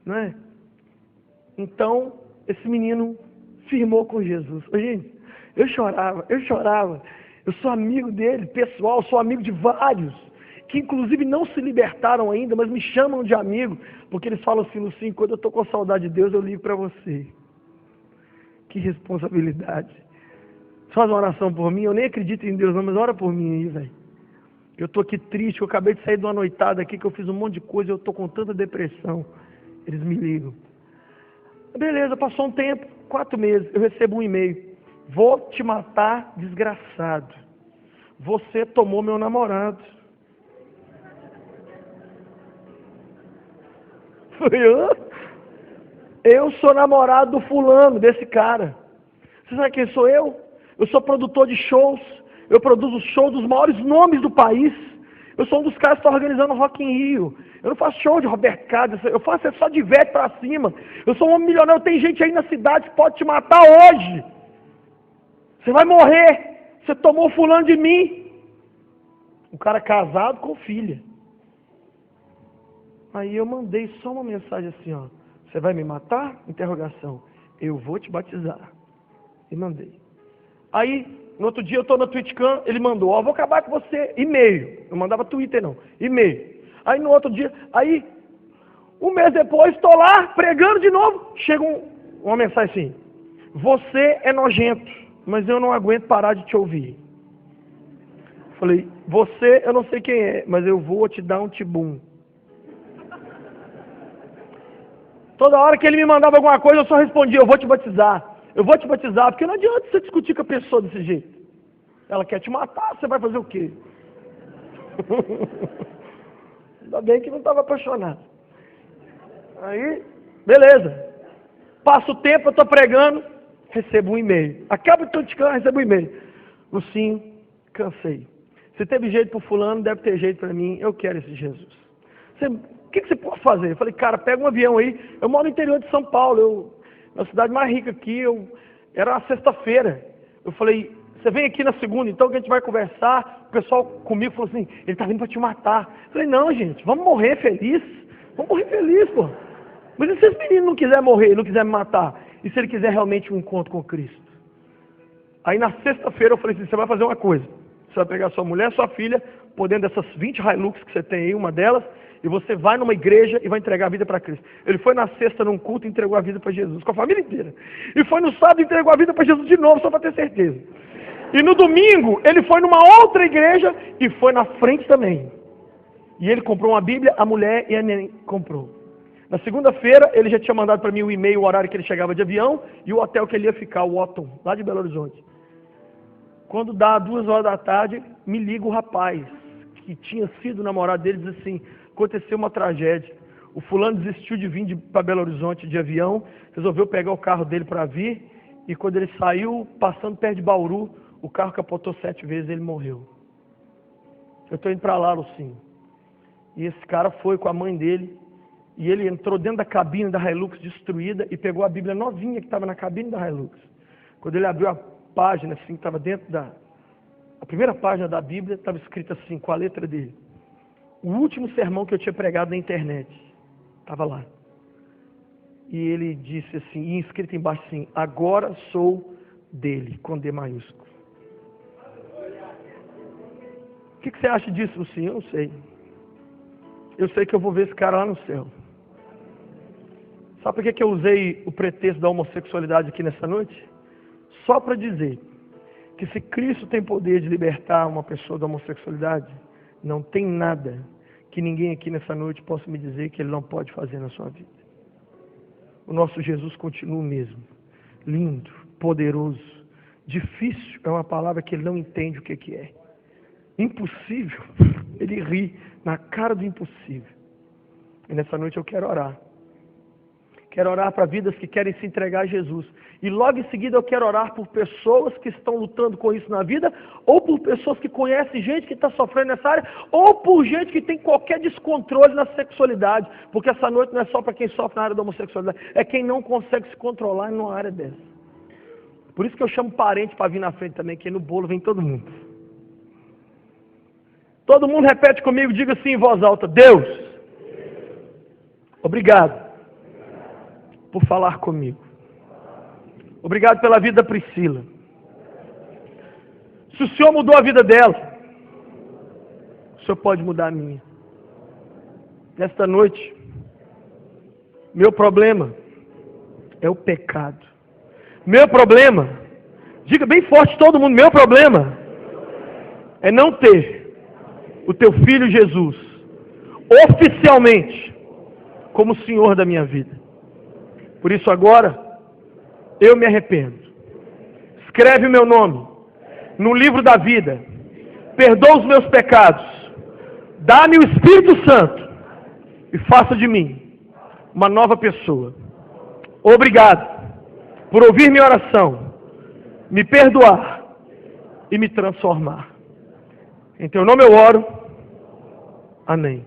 não é? Então, esse menino firmou com Jesus. Gente, eu chorava, eu sou amigo dele, pessoal, sou amigo de vários, que inclusive não se libertaram ainda, mas me chamam de amigo, porque eles falam assim: Lucinho, quando eu estou com saudade de Deus, eu ligo para você. Que responsabilidade. Faz uma oração por mim. Eu nem acredito em Deus não, mas ora por mim aí, velho. Eu estou aqui triste, eu acabei de sair de uma noitada aqui, que eu fiz um monte de coisa, eu estou com tanta depressão. Eles me ligam. Beleza, passou um tempo, 4 meses, eu recebo um e-mail: vou te matar, desgraçado. Você tomou meu namorado. Eu sou namorado do fulano, desse cara. Você sabe quem sou eu? Eu sou produtor de shows. Eu produzo shows dos maiores nomes do país. Eu sou um dos caras que está organizando Rock in Rio. Eu não faço show de Roberto Carlos, eu faço só de velho pra cima. Eu sou um homem milionário, tem gente aí na cidade que pode te matar hoje. Você vai morrer. Você tomou fulano de mim. Um cara casado com filha. Aí eu mandei só uma mensagem assim, ó: você vai me matar? Interrogação. Eu vou te batizar. E mandei. Aí, no outro dia eu estou na TwitchCam, ele mandou: ó, vou acabar com você. E-mail. Não mandava Twitter não. E-mail. Aí no outro dia, aí, um mês depois, estou lá pregando de novo. Chega uma mensagem assim: você é nojento, mas eu não aguento parar de te ouvir. Falei, você, eu não sei quem é, mas eu vou te dar um tibum. Toda hora que ele me mandava alguma coisa, eu só respondia, eu vou te batizar. Eu vou te batizar, porque não adianta você discutir com a pessoa desse jeito. Ela quer te matar, você vai fazer o quê? Ainda bem que não estava apaixonado. Aí, beleza. Passa o tempo, eu estou pregando, recebo um e-mail. Acaba de criticar, recebo um e-mail. Lucinho, cansei. Se teve jeito para fulano, deve ter jeito para mim. Eu quero esse Jesus. O que você pode fazer? Eu falei, cara, pega um avião aí. Eu moro no interior de São Paulo. Na cidade mais rica aqui. Era uma sexta-feira. Eu falei, você vem aqui na segunda, então que a gente vai conversar. O pessoal comigo falou assim, ele está vindo para te matar. Eu falei, não, gente, vamos morrer feliz. Vamos morrer feliz, pô. Mas e se esse menino não quiser morrer, não quiser me matar? E se ele quiser realmente um encontro com Cristo? Aí na sexta-feira eu falei assim, você vai fazer uma coisa. Você vai pegar sua mulher, sua filha, por dentro dessas 20 Hilux que você tem aí, uma delas, e você vai numa igreja e vai entregar a vida para Cristo. Ele foi na sexta num culto e entregou a vida para Jesus, com a família inteira. E foi no sábado e entregou a vida para Jesus de novo, só para ter certeza. E no domingo, ele foi numa outra igreja e foi na frente também. E ele comprou uma Bíblia, a mulher e a neném comprou. Na segunda-feira, ele já tinha mandado para mim o e-mail, o horário que ele chegava de avião e o hotel que ele ia ficar, o Otton, lá de Belo Horizonte. Quando dá 2 horas da tarde, me liga o rapaz, que tinha sido namorado dele, diz assim, aconteceu uma tragédia. O fulano desistiu de vir para Belo Horizonte de avião, resolveu pegar o carro dele para vir, e quando ele saiu, passando perto de Bauru, o carro capotou 7 vezes e ele morreu. Eu estou indo para lá, Lucinho. E esse cara foi com a mãe dele, e ele entrou dentro da cabine da Hilux destruída e pegou a Bíblia novinha que estava na cabine da Hilux. Quando ele abriu a página, assim, que estava dentro a primeira página da Bíblia, estava escrita assim, com a letra dele. O último sermão que eu tinha pregado na internet, estava lá. E ele disse assim, e escrito embaixo assim, agora sou dele, com D maiúsculo. O que você acha disso, Lucinho? Eu não sei. Eu sei que eu vou ver esse cara lá no céu. Sabe por que eu usei o pretexto da homossexualidade aqui nessa noite? Só para dizer que se Cristo tem poder de libertar uma pessoa da homossexualidade, não tem nada que ninguém aqui nessa noite possa me dizer que ele não pode fazer na sua vida. O nosso Jesus continua o mesmo. Lindo, poderoso. Difícil é uma palavra que ele não entende o que é. Impossível, ele ri na cara do impossível. E nessa noite eu quero orar. Quero orar para vidas que querem se entregar a Jesus. E logo em seguida eu quero orar por pessoas que estão lutando com isso na vida, ou por pessoas que conhecem gente que está sofrendo nessa área, ou por gente que tem qualquer descontrole na sexualidade. Porque essa noite não é só para quem sofre na área da homossexualidade, é quem não consegue se controlar numa área dessa. Por isso que eu chamo parente para vir na frente também, que no bolo vem todo mundo. Todo mundo repete comigo, diga assim em voz alta, Deus, obrigado por falar comigo. Obrigado pela vida da Priscila. Se o Senhor mudou a vida dela, o Senhor pode mudar a minha. Nesta noite, meu problema é o pecado. Meu problema, diga bem forte todo mundo, meu problema é não ter o teu filho Jesus oficialmente como Senhor da minha vida. Por isso agora, eu me arrependo. Escreve o meu nome no livro da vida. Perdoa os meus pecados. Dá-me o Espírito Santo e faça de mim uma nova pessoa. Obrigado por ouvir minha oração, me perdoar e me transformar. Em teu nome eu oro. Amém.